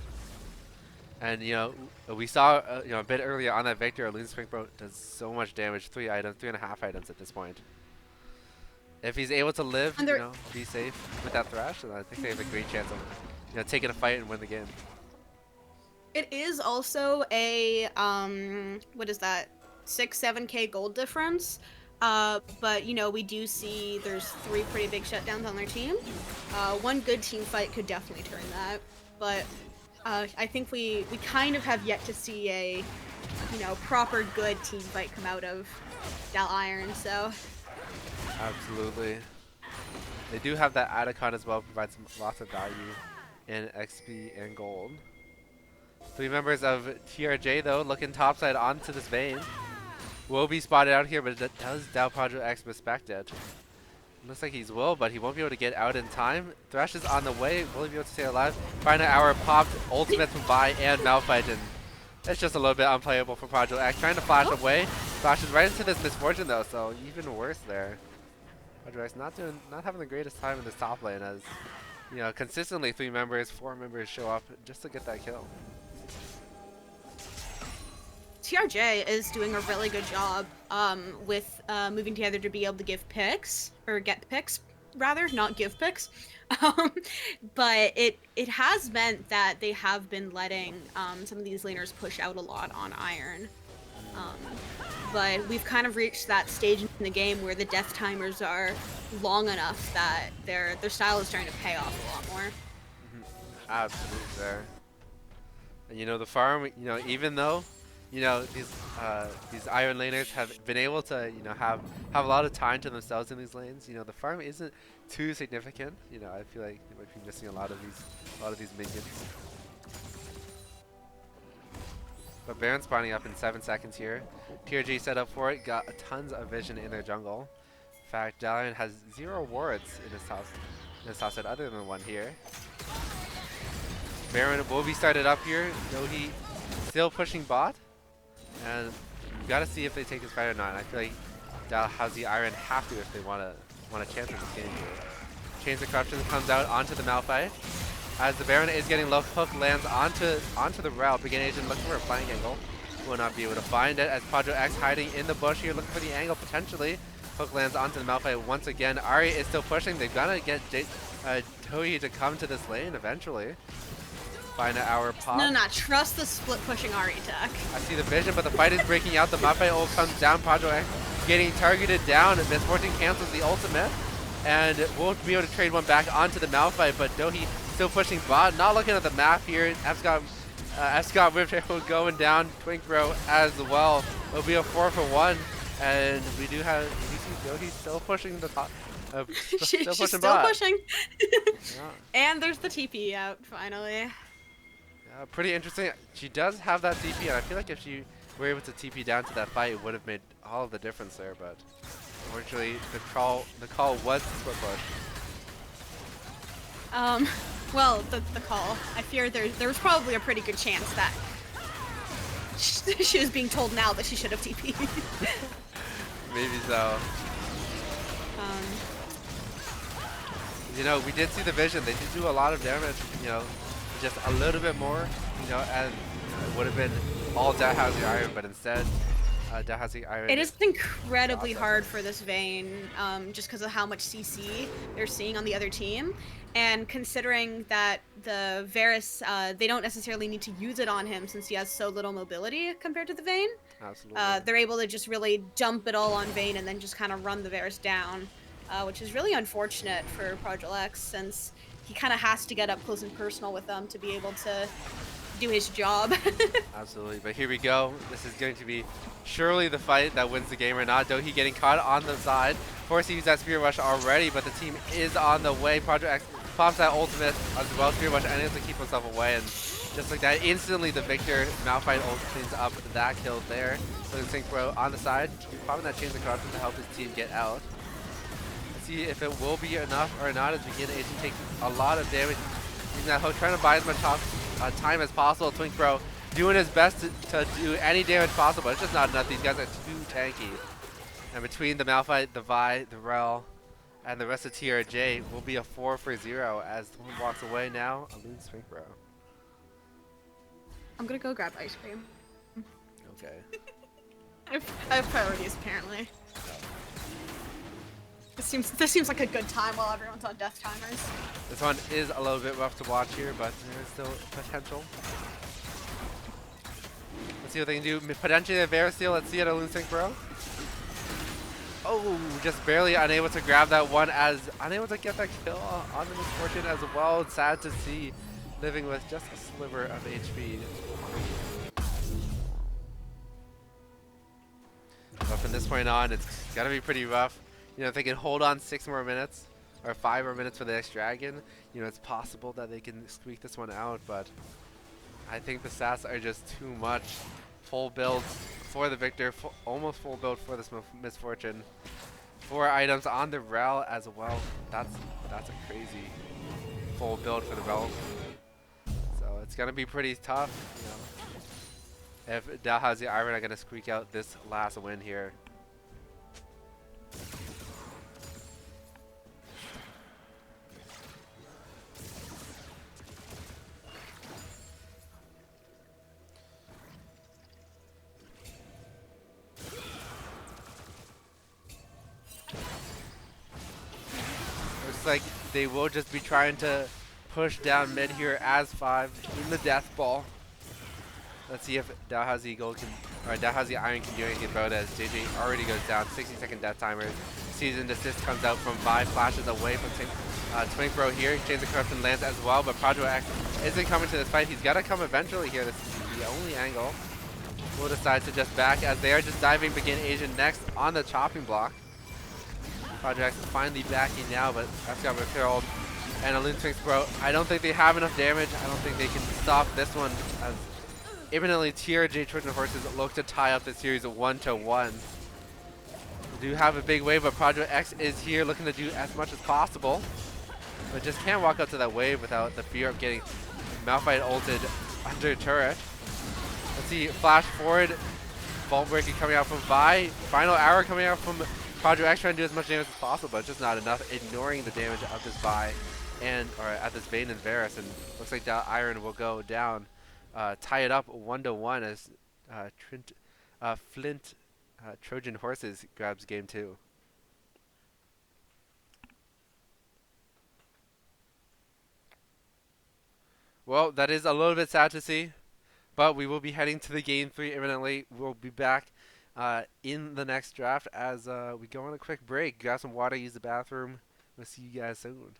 And, you know, we saw, you know, a bit earlier on that Victor, Alun's Twink Bro does so much damage. 3 items, 3.5 items at this point. If he's able to live, you know, be safe with that Thrash, then I think they have a great chance of, you know, taking a fight and win the game. It is also a, what is that, 6-7k gold difference. But, you know, we do see there's 3 pretty big shutdowns on their team. One good team fight could definitely turn that. But I think we kind of have yet to see a, you know, proper good team fight come out of DAL IRON, so. Absolutely. They do have that Adacon as well, provides lots of value in XP and gold. Three members of TRJ though looking topside onto this Vayne. Will be spotted out here, but does DAL Project X respect it? Looks like he's will, but he won't be able to get out in time. Thresh is on the way. Will he be able to stay alive? Final hour popped, ultimate from Vi and Malphite, and it's just a little bit unplayable for Project X. Trying to flash away. Flashes right into this misfortune though, so even worse there. Project X not having the greatest time in this top lane as, you know, consistently 3 members, 4 members show up just to get that kill. TRJ is doing a really good job with moving together to be able to give picks, or get picks, rather, not give picks. But it has meant that they have been letting some of these laners push out a lot on Iron. But we've kind of reached that stage in the game where the death timers are long enough that their style is starting to pay off a lot more. Absolutely there. And you know, the farm, you know, even though, you know, these Iron laners have been able to, you know, have a lot of time to themselves in these lanes. You know, the farm isn't too significant. You know, I feel like you might be missing a lot of these minions. But Baron spawning up in 7 seconds here. TRG set up for it, got tons of vision in their jungle. In fact, DAL IRON has 0 wards in his top side other than one here. Baron will be started up here, though he still pushing bot. And you gotta see if they take this fight or not. I feel like DAL has the Iron have to if they want a chance in this game here. Chains of Corruption comes out onto the Malphite. As the Baron is getting low, hook lands onto the Rel. Begin agent looking for a flank angle. Will not be able to find it as Project X hiding in the bush here, looking for the angle potentially. Hook lands onto the Malphite once again. Ari is still pushing. They've got to get Toei to come to this lane eventually. Find an hour pop. No, trust the split pushing Ari tech. I see the vision, but the fight is breaking out. The Malphite ult comes down. Project X getting targeted down. Misfortune cancels the ultimate. And won't be able to trade one back onto the Malphite, but Dohi still pushing bot. Not looking at the map here. Scott Whiptail going down. Twink Bro as well. It'll be a 4-for-1. And we see Dohi still pushing the top. She's still bot. pushing. Yeah. And there's the TP out finally. Yeah, pretty interesting. She does have that TP, and I feel like if she were able to TP down to that fight, it would have made all of the difference there. But unfortunately, the call was the split push. Well, the call. I fear there was probably a pretty good chance that she was being told now that she should have TP'd. Maybe so. You know, we did see the vision. They did do a lot of damage. You know, just a little bit more. You know, and it would have been all DAL has the Iron, but instead, DAL has the Iron. It is incredibly hard for this Vayne, just because of how much CC they're seeing on the other team. And considering that the Varus, they don't necessarily need to use it on him since he has so little mobility compared to the Vayne. Absolutely. They're able to just really dump it all on Vayne and then just kind of run the Varus down, which is really unfortunate for Project X since he kind of has to get up close and personal with them to be able to do his job. Absolutely, but here we go. This is going to be surely the fight that wins the game or not. Dohi getting caught on the side. Forced to use that Spear Rush already, but the team is on the way. Project X pops that ultimate as well. Spear Rush and able to keep himself away, and just like that, instantly the Victor Malphite ult cleans up that kill there. So the Sync Bro on the side, popping that Chains of Corruption to help his team get out. Let's see if it will be enough or not as Begin Agent takes a lot of damage. Using that hook, trying to buy as much time as possible. Twink Bro doing his best to do any damage possible. It's just not enough. These guys are too tanky. And between the Malphite, the Vi, the Rel, and the rest of TRJ will be a 4-for-0 as the one walks away now. A lose Twink Bro. I'm gonna go grab ice cream. Okay. I have priorities apparently. This seems like a good time while everyone's on death timers. This one is a little bit rough to watch here, but there is still potential. Let's see what they can do. Potentially a Varus steal. Let's see it, a Loon Sync Bro. Oh, just barely unable to grab that one, as unable to get that kill on the Misfortune as well. It's sad to see, living with just a sliver of HP. But from this point on, it's gotta be pretty rough. You know, if they can hold on 6 more minutes, or 5 more minutes for the next dragon, you know, it's possible that they can squeak this one out, but I think the stats are just too much. Full builds for the Victor, almost full build for this Misfortune. 4 items on the Rel as well. That's a crazy full build for the Rel. So it's gonna be pretty tough, you know, if Dalhousie Iron are gonna squeak out this last win here. Looks like they will just be trying to push down mid here as 5 in the death ball. Let's see if Dalhousie Gold can, or Dalhousie Iron can do anything about it as JJ already goes down. 60-second death timer. Season Desist comes out from Vi, flashes away from Twink Bro here. Chains of Corruption lands as well, but Project X isn't coming to this fight. He's got to come eventually here. This is the only angle. Will decide to just back as they are just diving Begin Asian next on the chopping block. Project X is finally backing now, but that's got McCurl and a Loon Twinks Bro. I don't think they have enough damage. I don't think they can stop this one as imminently TRJ Trojan Horses look to tie up the series 1-1. We do have a big wave, but Project X is here looking to do as much as possible, but just can't walk up to that wave without the fear of getting Malphite ulted under turret. Let's see, flash forward, Vault Breaker coming out from Vi, final arrow coming out from Project X trying to do as much damage as possible, but it's just not enough, ignoring the damage of this Vi or at this Bane and Varus, and looks like DAL Iron will go down. Tie it up 1-1 as FLINT Trojan Horses grabs game 2. Well, that is a little bit sad to see, but we will be heading to the game 3 imminently. We'll be back in the next draft as we go on a quick break. Grab some water, use the bathroom. We'll see you guys soon.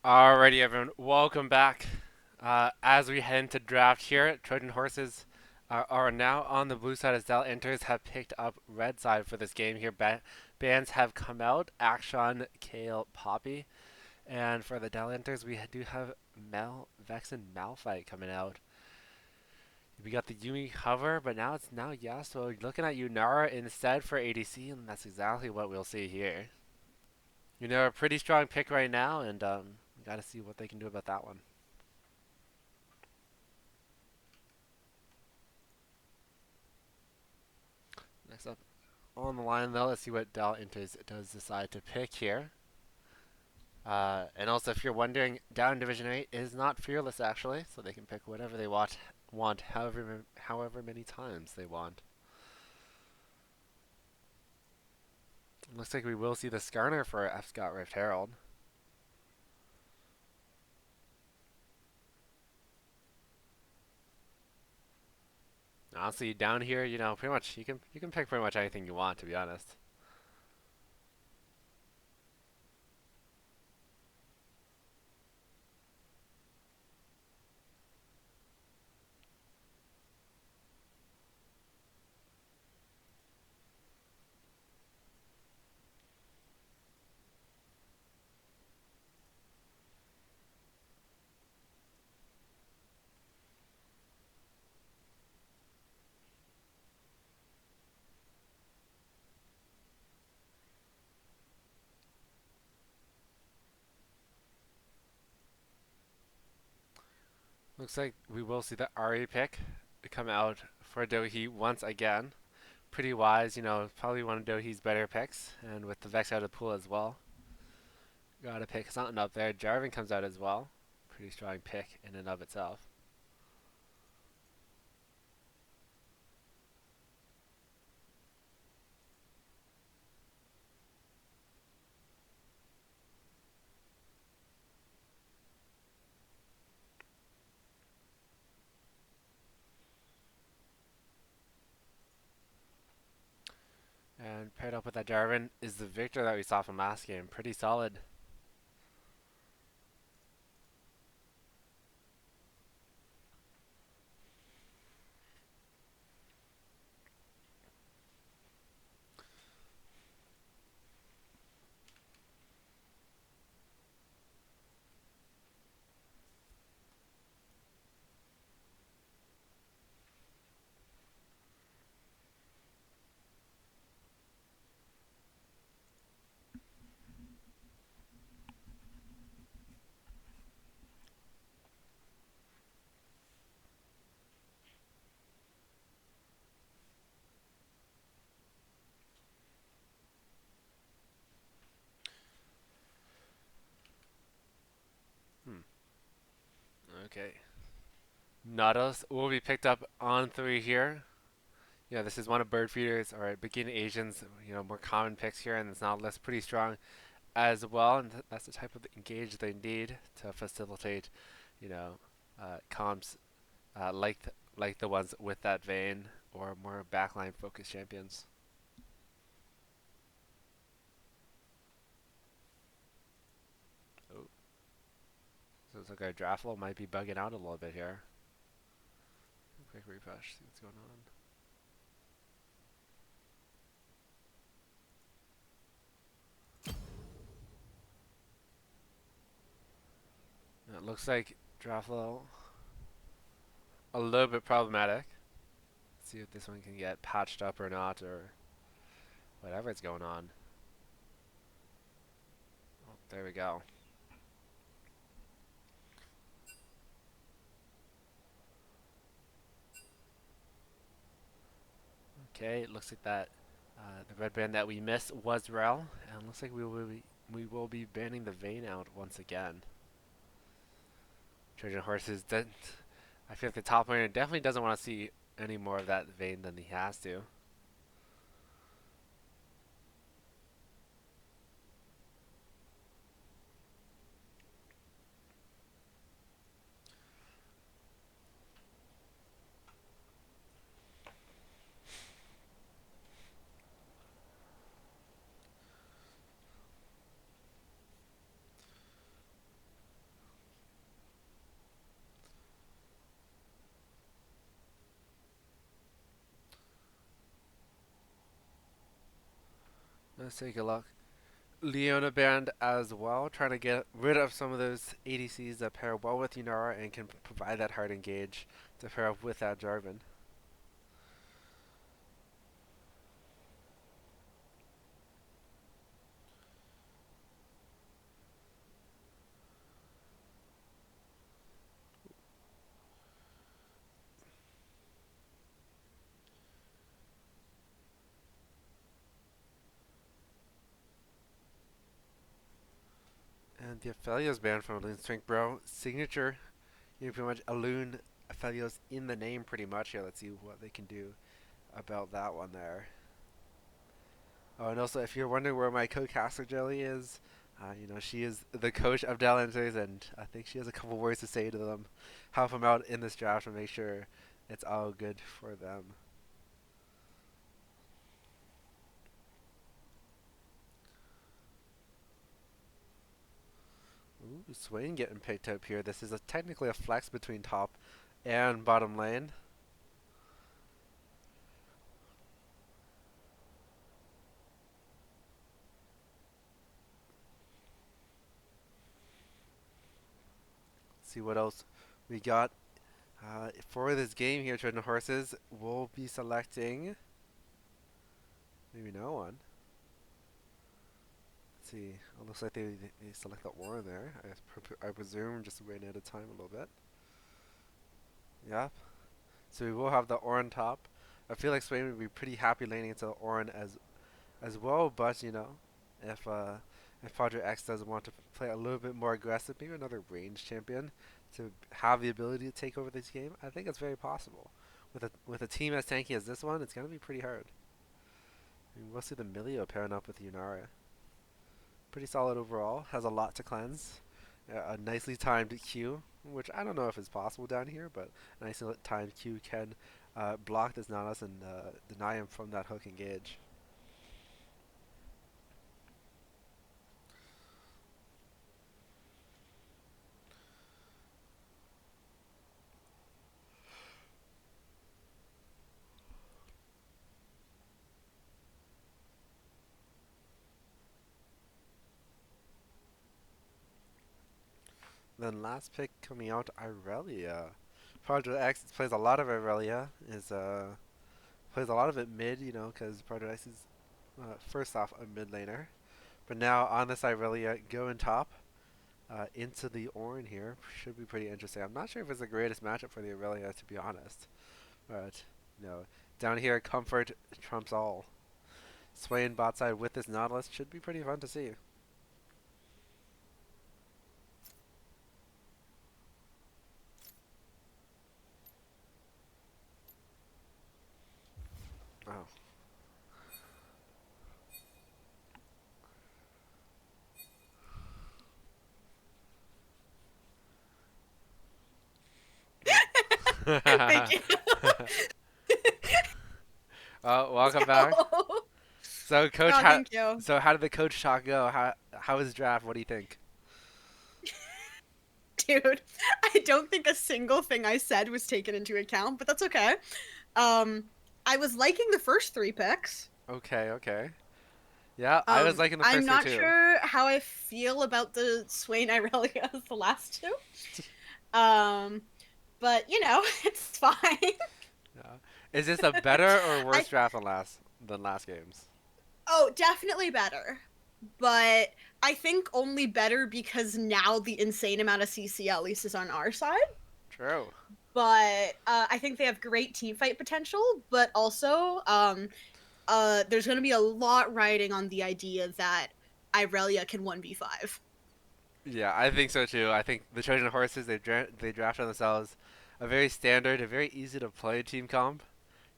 Alrighty, everyone, welcome back. As we head into draft here, Trojan horses are now on the blue side as DAL enters have picked up red side for this game here. Bans have come out: Action, Kale, Poppy, and for the DAL enters, we do have Mel, Vex, and Malphite coming out. We got the Yumi cover, but now it's Yasuo looking at Yunara instead for ADC, and that's exactly what we'll see here. Yunara, a pretty strong pick right now, and we got to see what they can do about that one. Next up on the line, though, let's see what DAL Inters does decide to pick here. And also, if you're wondering, down Division 8 is not fearless, actually, so they can pick whatever they want however many times they want. Looks like we will see the Skarner for F. Scott Rift Herald. Honestly, down here, pretty much you can pick pretty much anything you want, to be honest. Looks like we will see the Ari pick come out for Dohi once again. Pretty wise, probably one of Dohi's better picks, and with the Vex out of the pool as well. Gotta pick something up there. Jarvan comes out as well. Pretty strong pick in and of itself. And paired up with that Jarvan is the Victor that we saw from last game. Pretty solid. Hmm. Okay. Nautilus will be picked up on 3 here. Yeah, this is one of Bird Feeder's, or Beginning Asians, more common picks here, and it's Nautilus pretty strong as well, and that's the type of engage they need to facilitate, comps like the ones with that vein or more backline focused champions. Oh, so it's like our draft flow might be bugging out a little bit here. Quick refresh, see what's going on. It looks like draft flow a little bit problematic. Let's see if this one can get patched up or not, or whatever's going on. Oh, there we go. Okay, it looks like that the red band that we missed was Rel, and looks like we will be banning the vein out once again. Trojan horses. I feel like the top laner definitely doesn't want to see any more of that vein than he has to. Let's take a look. Leona band as well, trying to get rid of some of those ADCs that pair well with Yunara and can provide that hard engage to pair up with that Jarvan. And the Aphelios band from Loon Strength Bro. Signature, pretty much a Loon Aphelios in the name pretty much here. Let's see what they can do about that one there. Oh, and also if you're wondering where my co-caster Jelly is, she is the coach of DAL IRON, and I think she has a couple words to say to them, help them out in this draft and make sure it's all good for them. Ooh, Swain getting picked up here. This is technically a flex between top and bottom lane. Let's see what else we got for this game here. Trojan Horses will be selecting maybe no one. Let's see. It looks like they select the Aura there. I presume just waiting at a time a little bit. Yep. So we will have the Orin top. I feel like Swain would be pretty happy laning into the Orin as well, but if if Project X does want to play a little bit more aggressive, maybe another range champion to have the ability to take over this game, I think it's very possible. With a team as tanky as this one, it's gonna be pretty hard. I mean, we'll see the Milio pairing up with Yunara. Pretty solid overall. Has a lot to cleanse. A nicely timed Q, which I don't know if it's possible down here, but a nicely timed Q can block this Nautilus and deny him from that hook engage. Then last pick coming out, Irelia. Project X plays a lot of Irelia. Plays a lot of it mid, because Project X is first off a mid laner. But now on this Irelia, going top into the Orin here should be pretty interesting. I'm not sure if it's the greatest matchup for the Irelia, to be honest. But down here, comfort trumps all. Swaying bot side with this Nautilus should be pretty fun to see. Oh. Thank you. Welcome back. So coach, Oh, thank you. so how did the coach talk go? How was the draft? What do you think? Dude, I don't think a single thing I said was taken into account, but that's okay. I was liking the first 3 picks. Okay, okay. Yeah, I was liking the first I'm not two too. sure how I feel about the Swain Irelia as the last 2. But it's fine. Yeah. Is this a better or worse draft than last games? Oh, definitely better. But I think only better because now the insane amount of CC at least is on our side. True. But I think they have great team fight potential, but also there's going to be a lot riding on the idea that Irelia can 1v5. Yeah, I think so too. I think the Trojan Horses they drafted themselves a very standard, a very easy to play team comp.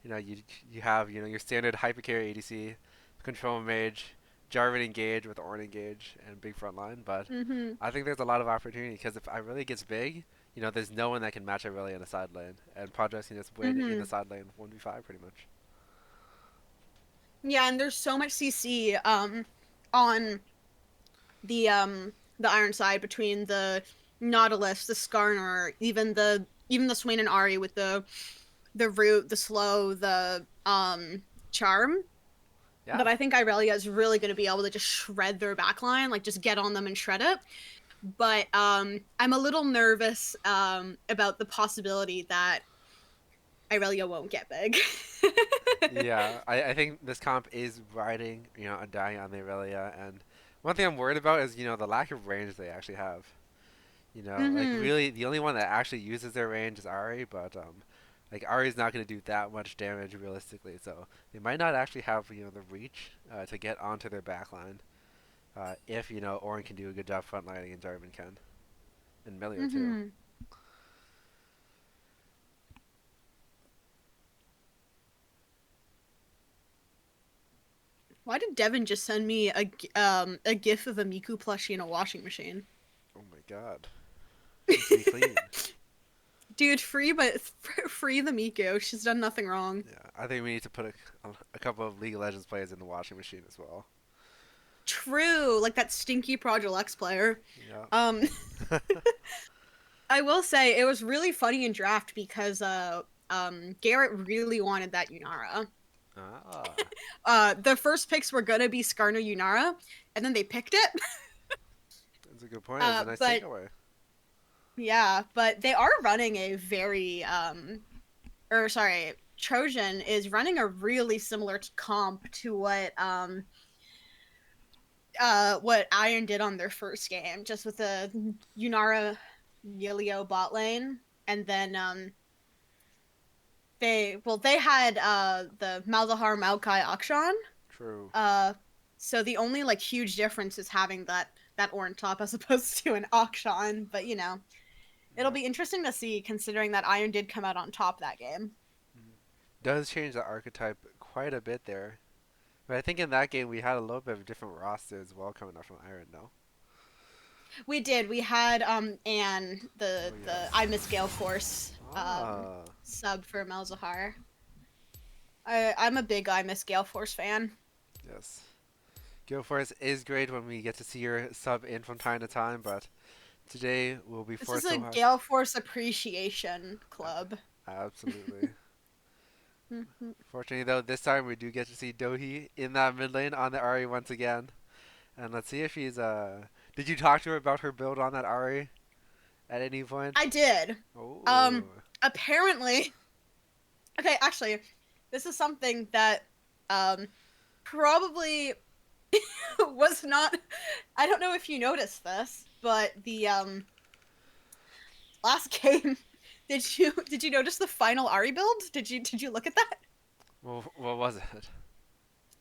You have your standard hyper carry ADC, control mage, Jarvan engage with Ornn engage, and big front line. But Mm-hmm. I think there's a lot of opportunity because if Irelia gets big, there's no one that can match Irelia in the side lane, and Projects can just win in Mm-hmm. the side lane 1v5 pretty much. Yeah, and there's so much CC on the Iron side between the Nautilus, the Skarner, even the Swain and Ari with the root, the slow, the charm. Yeah. But I think Irelia is really going to be able to just shred their backline, like just get on them and shred it. But I'm a little nervous about the possibility that Irelia won't get big. Yeah, I think this comp is riding, a dying on the Aurelia, and one thing I'm worried about is, the lack of range they actually have. Like Hmm. really, the only one that actually uses their range is Ari, but like Ari's not going to do that much damage realistically, so they might not actually have, the reach to get onto their backline. If Orin can do a good job frontlining and Jarvan can, and Melia too. Hmm. Why did Devin just send me a gif of a Miku plushie in a washing machine? Oh my god, needs to be clean. Dude, free the Miku. She's done nothing wrong. Yeah, I think we need to put a couple of League of Legends players in the washing machine as well. True, like that stinky Project X player. Yeah. Um, I will say it was really funny in draft because Garrett really wanted that Yunara. Ah, The first picks were gonna be Skarner Yunara, and then they picked it. that's a good point. It's a nice But takeaway. yeah, but they are running a very or sorry, Trojan is running a really similar comp to what Iron did on their first game, just with the Yunara Yilio bot lane, and then they had the Malzahar Maokai Akshan. True. So the only like huge difference is having that orange top as opposed to an Akshan, but it'll Yeah. be interesting to see considering that Iron did come out on top that game. Does change the archetype quite a bit there. But I think in that game we had a little bit of a different roster as well coming up from Iron, no? We did. We had Anne, Oh the yes. I Miss Gale Force Ah, sub for Malzahar. I'm a big I Miss Gale Force fan. yes. Gale Force is great when we get to see your sub in from time to time, but today we'll be This is forced a to watch. Gale Force appreciation club. Absolutely. Mhm. Fortunately though, this time we do get to see Dohi in that mid lane on the Ari once again. And let's see if he's did you talk to her about her build on that Ari at any point? I did. Oh. Apparently, okay, actually, this is something that probably was not. I don't know if you noticed this, but the last game, did you notice the final Ari build? Did you look at that? Well, what was it?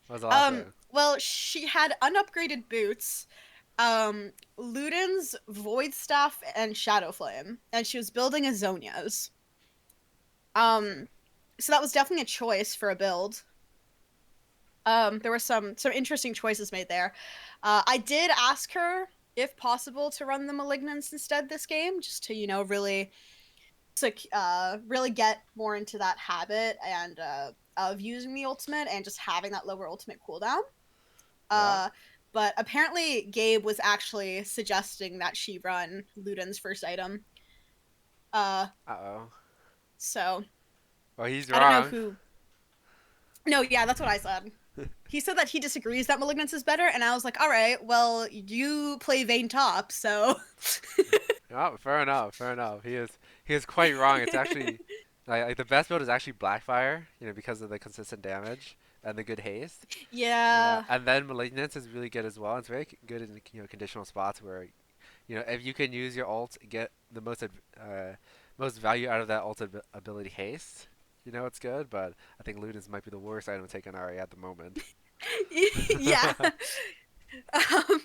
What was the last game? Well, she had unupgraded boots, Luden's Void Staff, and Shadow Flame, and she was building a Zonia's. Um, so that was definitely a choice for a build. There were some interesting choices made there. I did ask her if possible to run the Malignance instead this game, just to really get more into that habit and of using the ultimate and just having that lower ultimate cooldown. Yeah. Uh, but apparently Gabe was actually suggesting that she run Luden's first item. Uh, Uh-oh. so Well, he's I don't know wrong. who. No, yeah, that's what I said. He said that he disagrees that Malignance is better, and I was like, all right, well, you play Vayne top, so. Oh, fair enough. Fair enough. He is quite wrong. It's actually like the best build is actually Blackfire, because of the consistent damage and the good haste. Yeah. And then Malignance is really good as well. It's very good in conditional spots where if you can use your ult, get the most value out of that ult ability haste. It's good, but I think Ludens might be the worst item to take on Ari at the moment. Yeah. Um,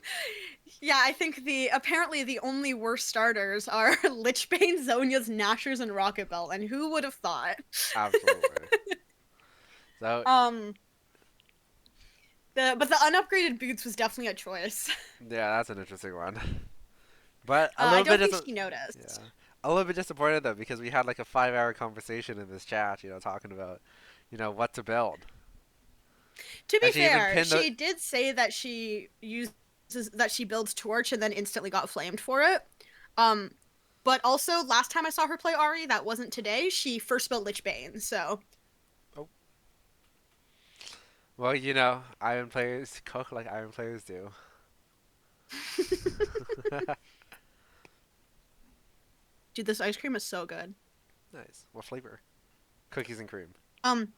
yeah, I think apparently the only worst starters are Lichbane, Zonia's, Nashers, and Rocket Belt, and who would have thought? Absolutely. So Um, but the unupgraded boots was definitely a choice. yeah, that's an interesting one. But a I little bit don't think dis- she yeah, noticed. a little bit disappointed though because we had like a 5-hour conversation in this chat, talking about, what to build. To be And she even fair, pinned the she did say that she builds Torch and then instantly got flamed for it. Um, but also last time I saw her play Ari, that wasn't today. She first built Lichbane, so. Oh. Well, you know, Iron players cook like Iron players do. Dude, this ice cream is so good. Nice. What flavor? Cookies and cream. Um,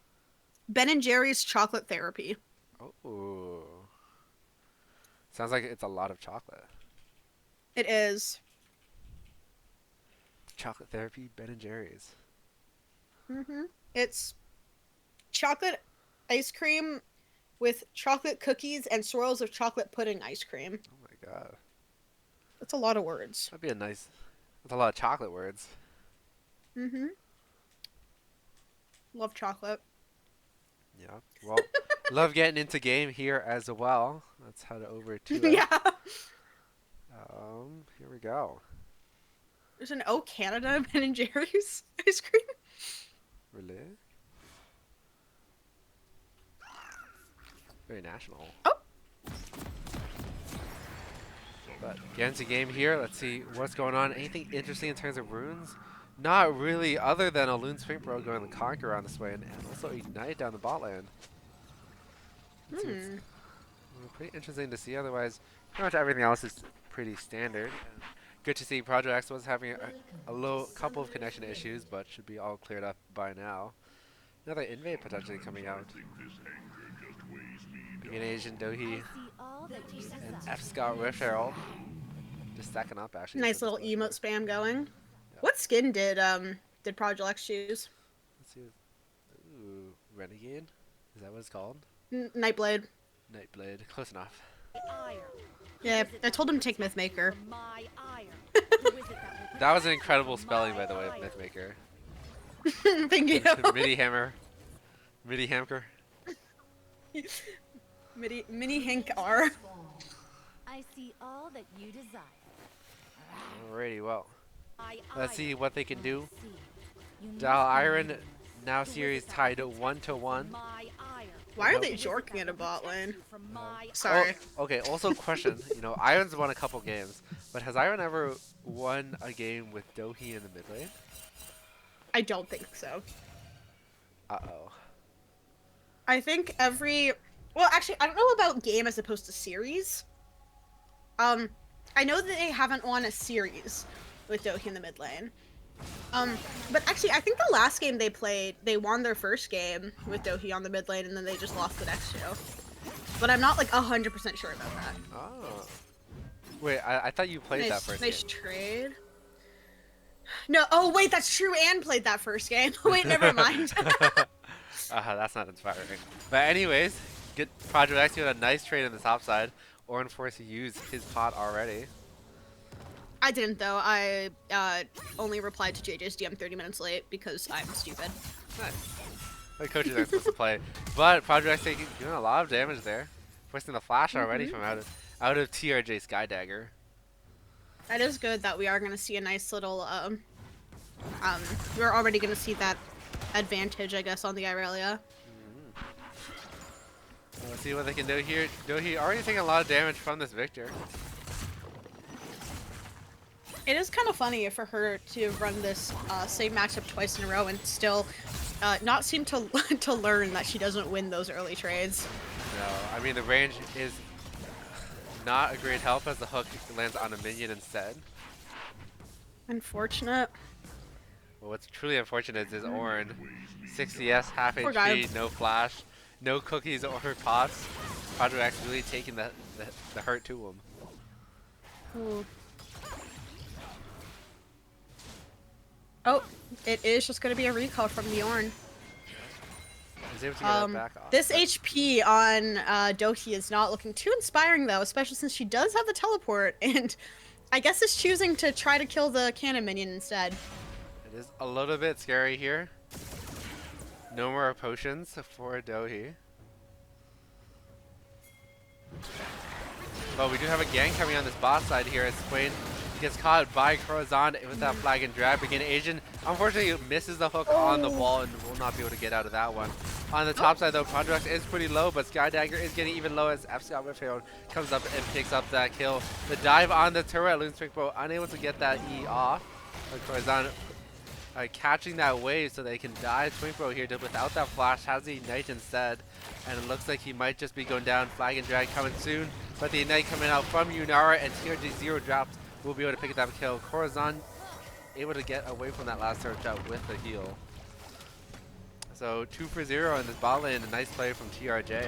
Ben and Jerry's chocolate therapy. Oh. Sounds like it's a lot of chocolate. It is. Chocolate therapy, Ben and Jerry's. It's chocolate ice cream with chocolate cookies and swirls of chocolate pudding ice cream. Oh my god. That's a lot of words. That'd be a nice. That's a lot of chocolate words. Love chocolate. Yeah. Well, love getting into game here as well. Let's head over to it. Yeah. Here we go. There's an O Canada Ben and Jerry's ice cream. Really? Very national. Oh. But get into game here. Let's see what's going on. Anything interesting in terms of runes? Not really, other than a Loon Spring Bro going to Conquer on this way, and also Ignite down the bot lane. Pretty interesting to see. Otherwise, pretty much everything else is pretty standard. And good to see Project X was having a couple of connection issues, but should be all cleared up by now. Another invade potentially coming out. Being Asian Dohi and F Scott Rift Herald just stacking up actually. Nice little emote spam going. Yeah. What skin did Project X choose? Let's see. Ooh, Renegade? Is that what it's called? Nightblade. Nightblade. Close enough. Yeah, I told him to take Mythmaker. That was an incredible spelling, by the way, Mythmaker. Thank you. Midi Hammer. Midi Hamker. Mini Hink R. I see all that you desire. Alrighty, well. Let's see what they can do. You need DAL to Iron now series tied 1-1. Why are they jorking in a bot lane? from my Sorry. Oh, okay, also question. You know, Iron's won a couple games, but has Iron ever won a game with Dohi in the mid lane? I don't think so. Uh-oh. I think well, actually, I don't know about game as opposed to series. I know that they haven't won a series with Dohi in the mid lane. But actually, I think the last game they played, they won their first game with Dohi on the mid lane, and then they just lost the next two. But I'm not like 100% sure about that. Oh. Wait, I thought you played that first Nice game. trade. No, oh wait, that's true. Anne played that first game. Wait, never mind. That's not inspiring. But anyways, good Project X with a nice trade on the top side. Orin forced to use his pot already. I didn't though. I only replied to JJ's DM 30 minutes late because I'm stupid. Nice. Like coaches aren't supposed to play. But Project X taking doing a lot of damage there. Forcing the flash already from out of TRJ Skydagger. That is good that we are going to see a nice little, we're already going to see that advantage, I guess, on the Irelia. Let's see what they can do here. Dohi already taking a lot of damage from this Victor. It is kind of funny for her to run this same matchup twice in a row and still not seem to to learn that she doesn't win those early trades. No, I mean the range is not a great help as the hook lands on a minion instead. Unfortunate. Well, what's truly unfortunate is Orin, 6CS, half Poor guy. HP, no flash, no cookies or pots. Project X really taking the hurt to him. Ooh. Oh, it is just going to be a recall from the Ornn. He's able to get that back off. This HP on Dohi is not looking too inspiring though, especially since she does have the teleport, and I guess is choosing to try to kill the cannon minion instead. It is a little bit scary here. No more potions for Dohi. But we do have a gang coming on this bot side here as Swain gets caught by Corazon with that flag and drag. Again, Asian unfortunately misses the hook on the wall and will not be able to get out of that one. On the top side though, Project X is pretty low, but Skydagger is getting even low as F Scott Whitfield comes up and picks up that kill. The dive on the turret, Loon Spring Bow unable to get that E off. But Corazon catching that wave so they can dive Twinkbro here without that flash. Has the Ignite instead, and it looks like he might just be going down. Flag and drag coming soon, but the Ignite coming out from Yunara, and TRG 0 drops will be able to pick up that kill. Corazon able to get away from that last surge out with the heal. So 2 for 0 in this bot lane. A nice play from TRJ.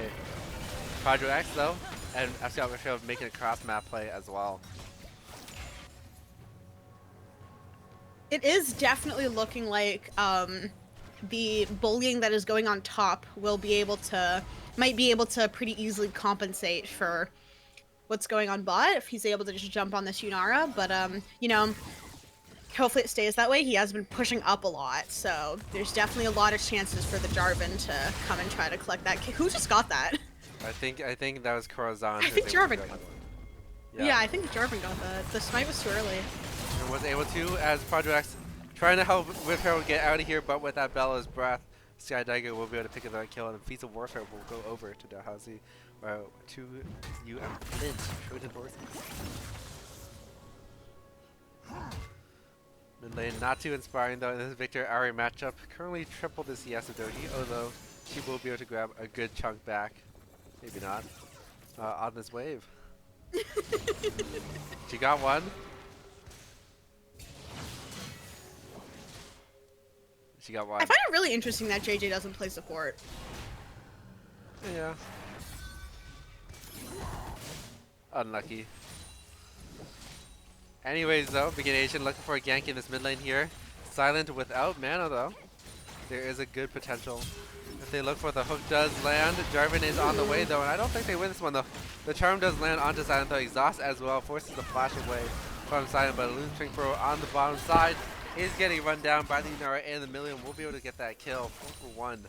Project X though, and FC making a cross map play as well. It is definitely looking like the bullying that is going on top might be able to pretty easily compensate for what's going on bot if he's able to just jump on this Yunara. But you know, hopefully it stays that way. He has been pushing up a lot, so there's definitely a lot of chances for the Jarvan to come and try to collect that. Who just got that? I think that was Corazon. I think Jarvan got that. Yeah, I think Jarvan got that. The smite was too early. And was able to, as Project X trying to help Whiphair get out of here, but with that Bella's breath, Skydagger will be able to pick up that kill, and Feast of Warfare will go over to Dalhousie, to FLINT, Trojan horses. Mid lane not too inspiring though in this Victor Ari matchup. Currently triple the CS of Dohi, although she will be able to grab a good chunk back. Maybe not. On this wave. She got one. She got one. I find it really interesting that JJ doesn't play support. Yeah. Unlucky. Anyways though, Big Nation looking for a gank in this mid lane here. Silent without mana though. There is a good potential. If they look for the hook does land, Jarvan is on the way though, and I don't think they win this one though. The charm does land onto Silent though. Exhaust as well, forces the flash away from Silent, but Loon Twinkbro on the bottom side is getting run down by the Yunara, and the Million will be able to get that kill. 4 for 1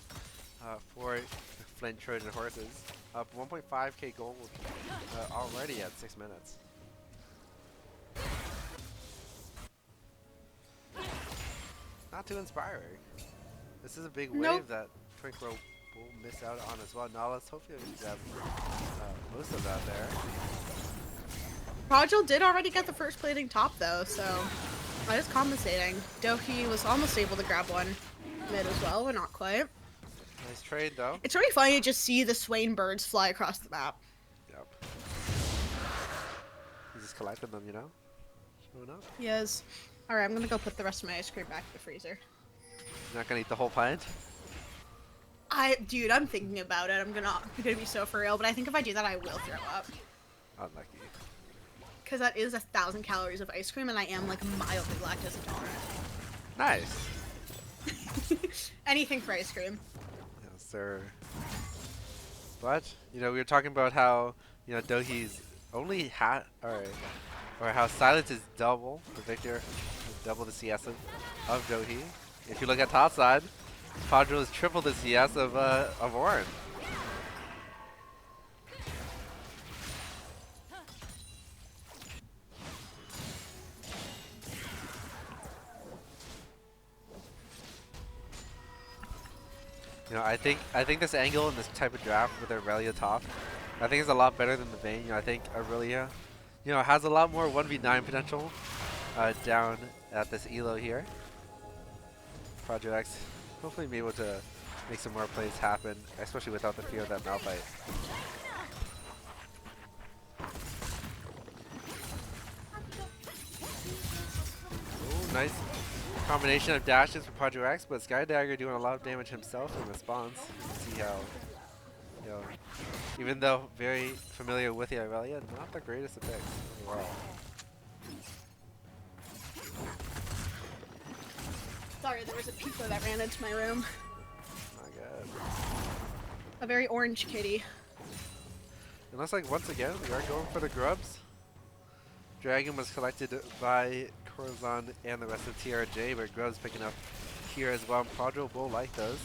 for the FLINT Trojan horses. Up 1.5k gold already at 6 minutes. Not too inspiring. This is a big wave that Twinkbro will miss out on as well. Now let's hopefully grab most of that there. Progel did already get the first plating top though, so that is compensating. Dohi was almost able to grab one mid as well, but not quite. Nice trade though. It's really funny to just see the Swain birds fly across the map. Yep. He's just collecting them, you know? Showing up. Yes. Alright, I'm gonna go put the rest of my ice cream back in the freezer. You're not gonna eat the whole pint? Dude, I'm thinking about it. I'm gonna be so for real, but I think if I do that, I will throw up. Unlucky. Because that is 1,000 calories of ice cream, and I am like mildly lactose intolerant. Nice. Anything for ice cream. Yes, sir. But you know, we were talking about how Dohi's only or how Silence is double the Victor, double the CS of Dohi. If you look at top side, Padro is triple the CS of Warren. You know, I think this angle and this type of draft with Aurelia top, I think is a lot better than the Vayne. You know, I think Aurelia, has a lot more 1v9 potential down at this elo here. Project X hopefully be able to make some more plays happen, especially without the fear of that Malphite. Ooh, nice combination of dashes for Project X, but Skydagger doing a lot of damage himself in response. You can see how, even though very familiar with the Aurelia, not the greatest of picks overall. Sorry, there was a pizza that ran into my room. My god. A very orange kitty. It looks like once again we are going for the grubs. Dragon was collected by Corazon and the rest of TRJ, but grubs picking up here as well. Padro will like those.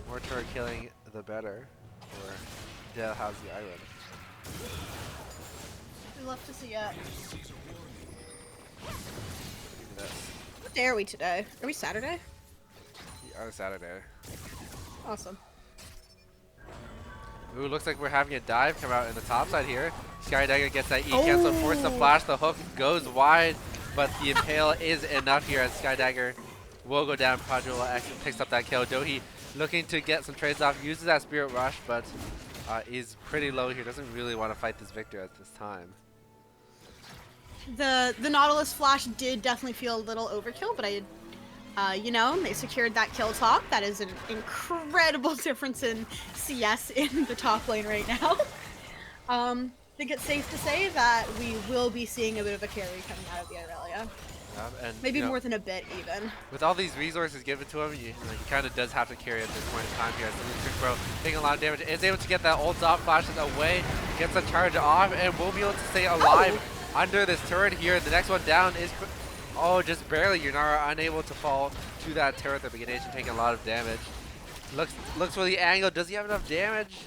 More turret killing, the better for Dalhousie Iron. We love to see it. Even this. What day are we today? Are we Saturday? We are Saturday. Awesome. Ooh, looks like we're having a dive come out in the top side here. Skydagger gets that E-cancel, force the flash, the hook goes wide, but the impale is enough here as Skydagger will go down. Project X picks up that kill. Dohi looking to get some trades off, uses that Spirit Rush, but is pretty low here. Doesn't really want to fight this Victor at this time. The Nautilus Flash did definitely feel a little overkill, but you know, they secured that kill top. That is an incredible difference in CS in the top lane right now. I think it's safe to say that we will be seeing a bit of a carry coming out of the Irelia. And Maybe you know, more than a bit, even. with all these resources given to him, he kind of does have to carry at this point in time here. So Lucian Bro taking a lot of damage, is able to get that ult off, flashes away, gets the charge off, and will be able to stay alive under this turret here. The next one down is, just barely. Yunara unable to fall to that turret. The beginning taking a lot of damage. Looks for the angle. Does he have enough damage?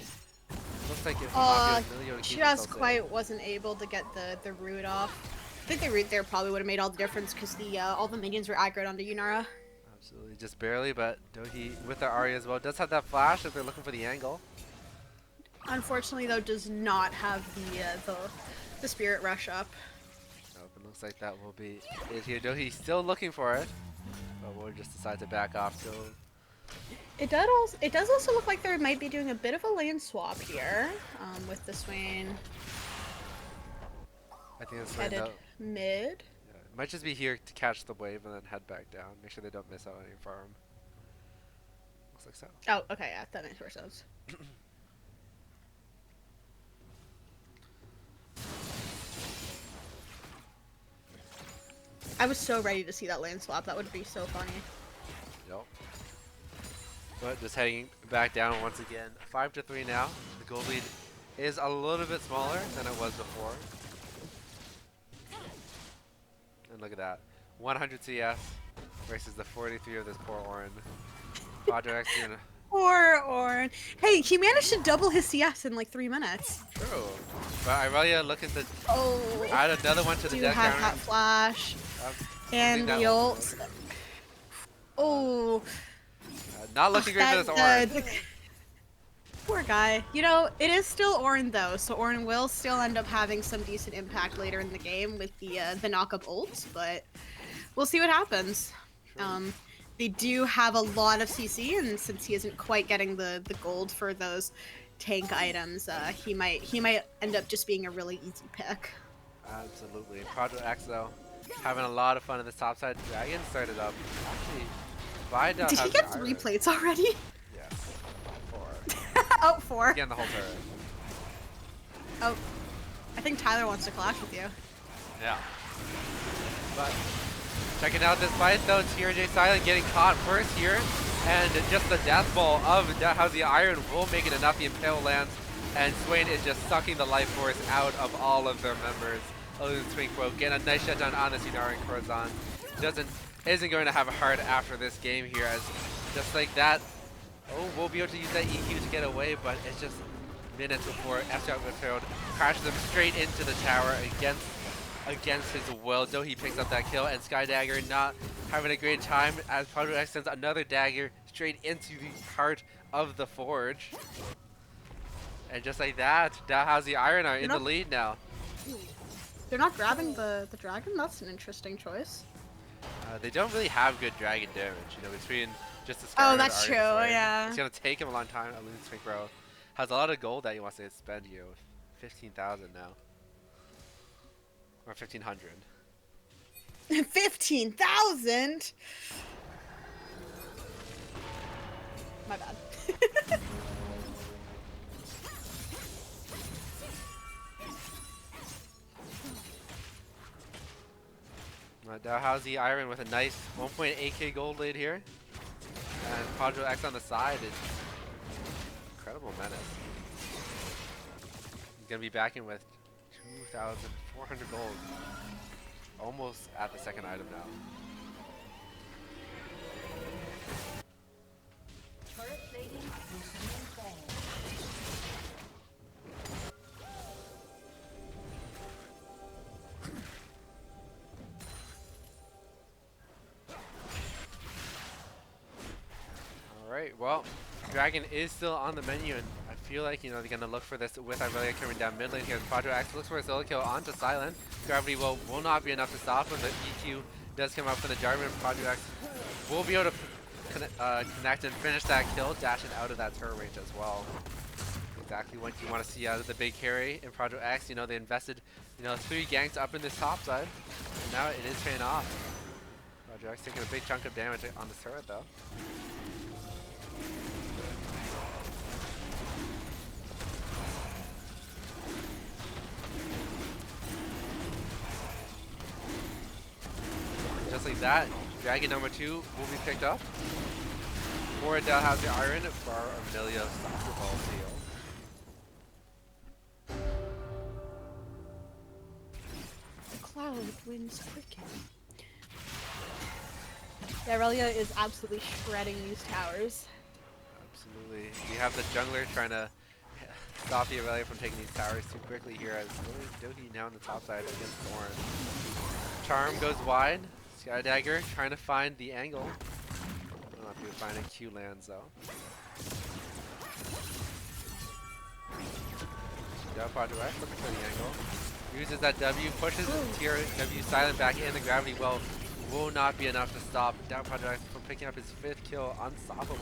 Looks like it's just quite wasn't able to get the root off. I think the root there probably would have made all the difference because all the minions were aggroed onto Yunara. Absolutely, just barely, but Dohi with the Arya as well does have that flash if they're looking for the angle. Unfortunately, though, does not have the Spirit Rush up. Nope, it looks like that will be it here. Dohi's still looking for it, but we'll just decide to back off. So it does also look like they might be doing a bit of a lane swap here with the Swain. I think it's headed mid. Yeah, it might just be here to catch the wave and then head back down. Make sure they don't miss out on any farm. Looks like so. Oh, okay, yeah, that makes more sense. I was so ready to see that lane swap. That would be so funny. Yep. But just heading back down once again. 5-3 now. The gold lead is a little bit smaller than it was before. And look at that. 100 CS versus the 43 of this poor Orin. Project X gonna... Poor Orin. Hey, he managed to double his CS in like 3 minutes. True. But Irelia looking to add another one to the deck have counter. that flash. And the ult. Oh. Not looking great for this Orin. Poor guy. You know, it is still Orin though, so Orin will still end up having some decent impact later in the game with the knock-up ults, but we'll see what happens. They do have a lot of CC, and since he isn't quite getting the gold for those tank items, he might end up just being a really easy pick. Absolutely. Project X though, having a lot of fun in this top side. Dragon started up. Actually, did he get 3 plates already? Yes. 4. Oh, 4. Again, the whole turret. Oh, I think Tyler wants to clash with you. Yeah. But checking out this fight though, TRJ Silent getting caught first here, and just the death ball of how the Iron will make it enough. The Impale lands, and Swain is just sucking the life force out of all of their members. Swing quote, getting a nice shutdown on this Yunara and Corazon. Isn't going to have a heart after this game here, as just like that. Oh, we'll be able to use that EQ to get away, but it's just minutes before F-Shot Midfield crashes him straight into the tower against his will. Though he picks up that kill, and Skydagger not having a great time as Project X sends another dagger straight into the heart of the forge. And just like that, Dalhousie Iron are in the lead now. They're not grabbing the dragon? That's an interesting choice. They don't really have good dragon damage, you know, between just the Scarlet. Oh, that's true, yeah. It's gonna take him a long time. Loon Swing Bro has a lot of gold that he wants to spend here. 15,000 now. Or 1,500. 15,000? My bad. Dalhousie Iron with a nice 1.8k gold lead here. And Project X on the side is incredible menace. He's gonna be backing with 2,400 gold. Almost at the second item now. Alright, well, Dragon is still on the menu, and I feel like, you know, they're gonna look for this with Irelia coming down mid lane here. Project X looks for a solo kill onto Silent. Gravity will not be enough to stop him. The EQ does come out from the Jarvan. Project X will be able to connect and finish that kill, dashing out of that turret range as well. Exactly what you want to see out of the big carry in Project X. You know, they invested, 3 ganks up in this top side, and now it is paying off. Project X taking a big chunk of damage on this turret though. Just like that, Dragon number 2 will be picked up. For DAL has the iron for Amelia soccer ball seal. Cloud wins cricket. Yeah, Aurelia is absolutely shredding these towers. Absolutely. We have the jungler trying to stop the Aurelia from taking these towers too quickly here as Dohi now on the top side against Thorn. Charm goes wide. Sky Dagger trying to find the angle. Will not be able to find it. Q lands though. Yeah, Project X looking for the angle. Uses that W, pushes TRW silent back in. The gravity well will not be enough to stop Down Project X from picking up his 5th kill. Unstoppable.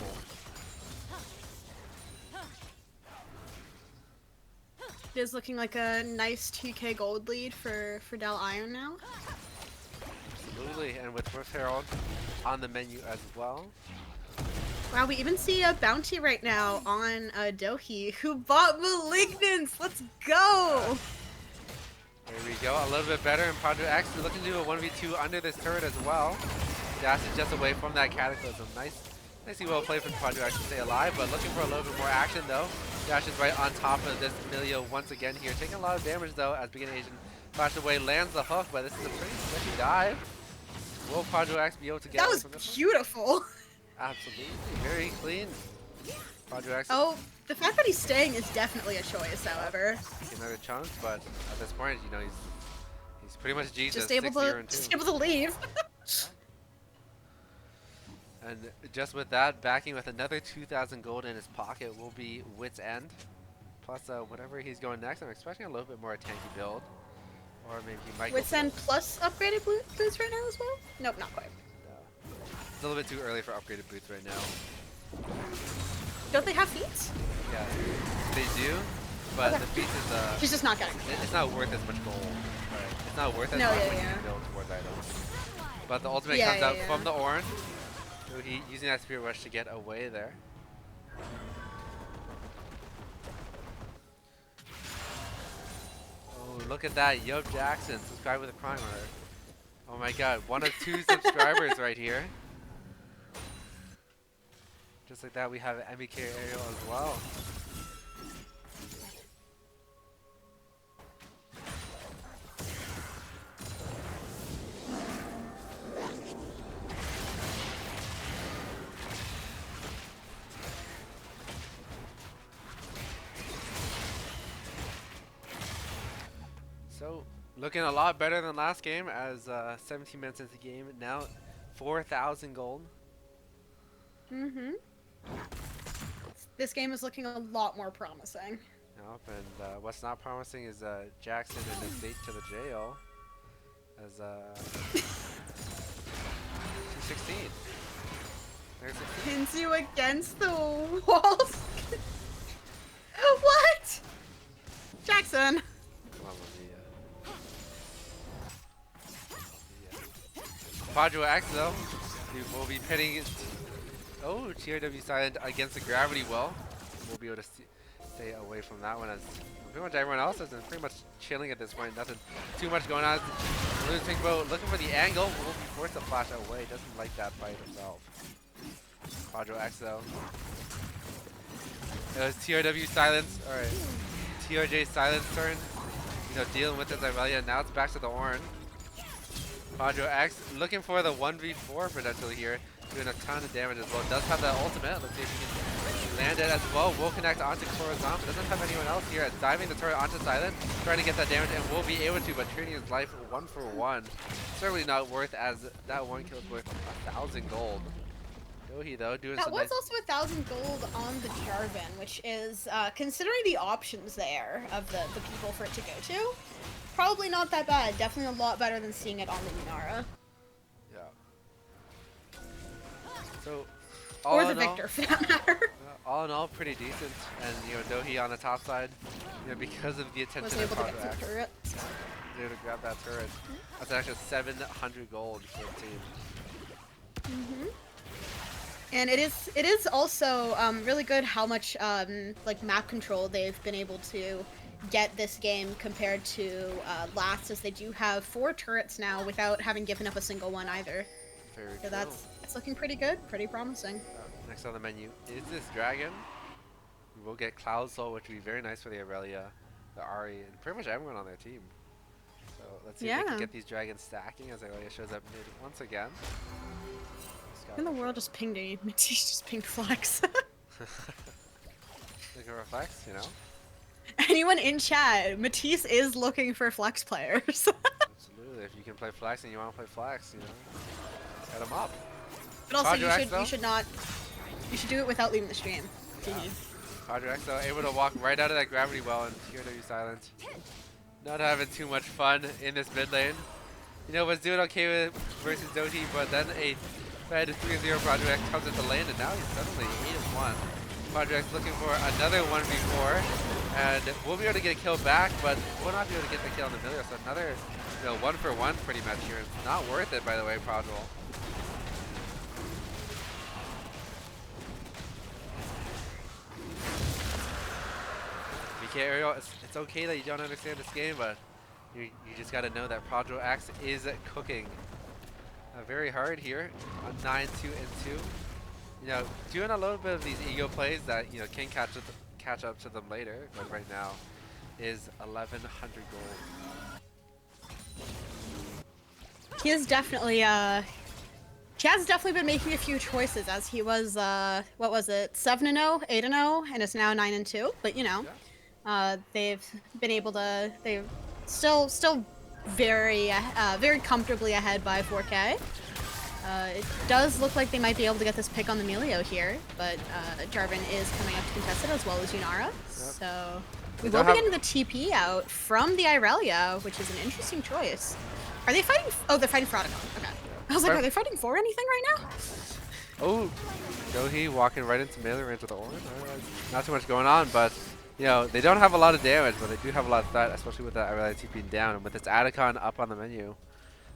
It is looking like a nice 2k gold lead for DAL IRON now. Absolutely, and with Rift Herald on the menu as well. Wow, we even see a bounty right now on Dohi, who bought Malignance! Let's go! There we go, a little bit better, and Project X is looking to do a 1v2 under this turret as well. Dash is just away from that Cataclysm. Nicely well played from Project X to stay alive, but looking for a little bit more action though. Dash is right on top of this Emilio once again here, taking a lot of damage though as Beginning Asian flashed away, lands the hook, but this is a pretty slicky dive. Will Project X be able to get that away was from this one? beautiful! Absolutely, very clean. Project X Oh, the fact that he's staying is definitely a choice, however. taking another chunk, but at this point, he's pretty much Jesus. Just able 6-0-2. to leave. And just with that, backing with another 2,000 gold in his pocket will be Wit's End. Plus, whatever he's going next, I'm expecting a little bit more tanky build. Or maybe he might Wit's go End plus upgraded boots right now as well? Nope, not quite. It's a little bit too early for upgraded boots right now. Don't they have feats? Yeah, they do, but Okay. the feat is She's just not getting it's not worth as much gold. Right? It's not worth as No, much yeah, when yeah. you build towards items. But the ultimate Yeah, comes yeah, out yeah. from the Orange. So he using that Spirit Rush to get away there. Oh, look at that. Yob Jackson, subscribe with a Prime alert. Oh my god, 1 of 2 subscribers right here. Just like that, we have an MEK Ariel as well. So, looking a lot better than last game as 17 minutes into the game. Now 4,000 gold. Mm-hmm. This game is looking a lot more promising. Yep, and what's not promising is Jackson and his date to the jail. As 216. There's 16. Pins you against the walls. What? Jackson. Come on, Project X though, we will be pitting it. Oh, TRW silent against the gravity well. We'll be able to stay away from that one as pretty much everyone else is pretty much chilling at this point. Nothing too much going on. Losing boat looking for the angle. Will be forced to flash away. Doesn't like that fight himself. Project X though. It was TRW silence. Alright. TRJ silence turn. Dealing with this Irelia. Now it's back to the Orange. Project X looking for the 1v4 potentially here. Doing a ton of damage as well. Does have that ultimate. Let's see if he can land it as well. Will connect onto Corazon. Doesn't have anyone else here. Diving the turret onto Silent. Trying to get that damage and will be able to, but trading his life 1 for 1. Certainly not worth as that 1 kill is worth 1,000 gold. Dohi though doing That some was nice. also 1,000 gold on the Jarvan, which is, considering the options there of the people for it to go to, probably not that bad. Definitely a lot better than seeing it on the Lunara. Yeah. So, Or all the in all, victor, for that matter. all in all, pretty decent. And Dohi on the top side, because of the attention Was of able to get Project some X, turrets. was able to grab that turret. That's actually 700 gold for the team. And it is also really good how much like map control they've been able to get this game compared to last, as they do have 4 turrets now without having given up a single one either. Very So true. that's looking pretty good, pretty promising. Next on the menu is this dragon. We will get Cloud Soul, which would be very nice for the Aurelia, the Ari, and pretty much everyone on their team. So let's see if they can Yeah. get these dragons stacking as Aurelia shows up mid once again. In the world just pinged me. Matisse just pinged Flex. Looking for Flex, Anyone in chat, Matisse is looking for Flex players. Absolutely. If you can play Flex and you want to play Flex, set them up. But also Project X, you should do it without leaving the stream. Project X though, able to walk right out of that gravity well and TRW silent. Not having too much fun in this mid lane. Was doing okay with versus Doty, but then a Fed 3-0 Project X comes into lane and now he's suddenly 8-1. Project X looking for another 1v4 and we'll be able to get a kill back, but we'll not be able to get the kill on the middle. So another 1-for-1 pretty much here. It's not worth it, by the way, Project. BK Ariel, it's okay that you don't understand this game, but you just got to know that Project X is cooking very hard here on 9-2 and 2. Doing a little bit of these ego plays that can catch up to them later, but right now is 1100 gold. He has definitely been making a few choices, as he was what was it, 7-0, 8-0, and is now 9-2. But they've been able to, they're still very comfortably ahead by 4K. It does look like they might be able to get this pick on the Melio here, but Jarvan is coming up to contest it as well as Yunara. Yep. So we will be getting the TP out from the Irelia, which is an interesting choice. Are they fighting? Oh, they're fighting for Otacon. Okay. I was like, are they fighting for anything right now? Oh, Dohi walking right into melee range with the Orange. Not too much going on, but they don't have a lot of damage, but they do have a lot of threat, especially with that Irelia TPing down. And with this Otacon up on the menu,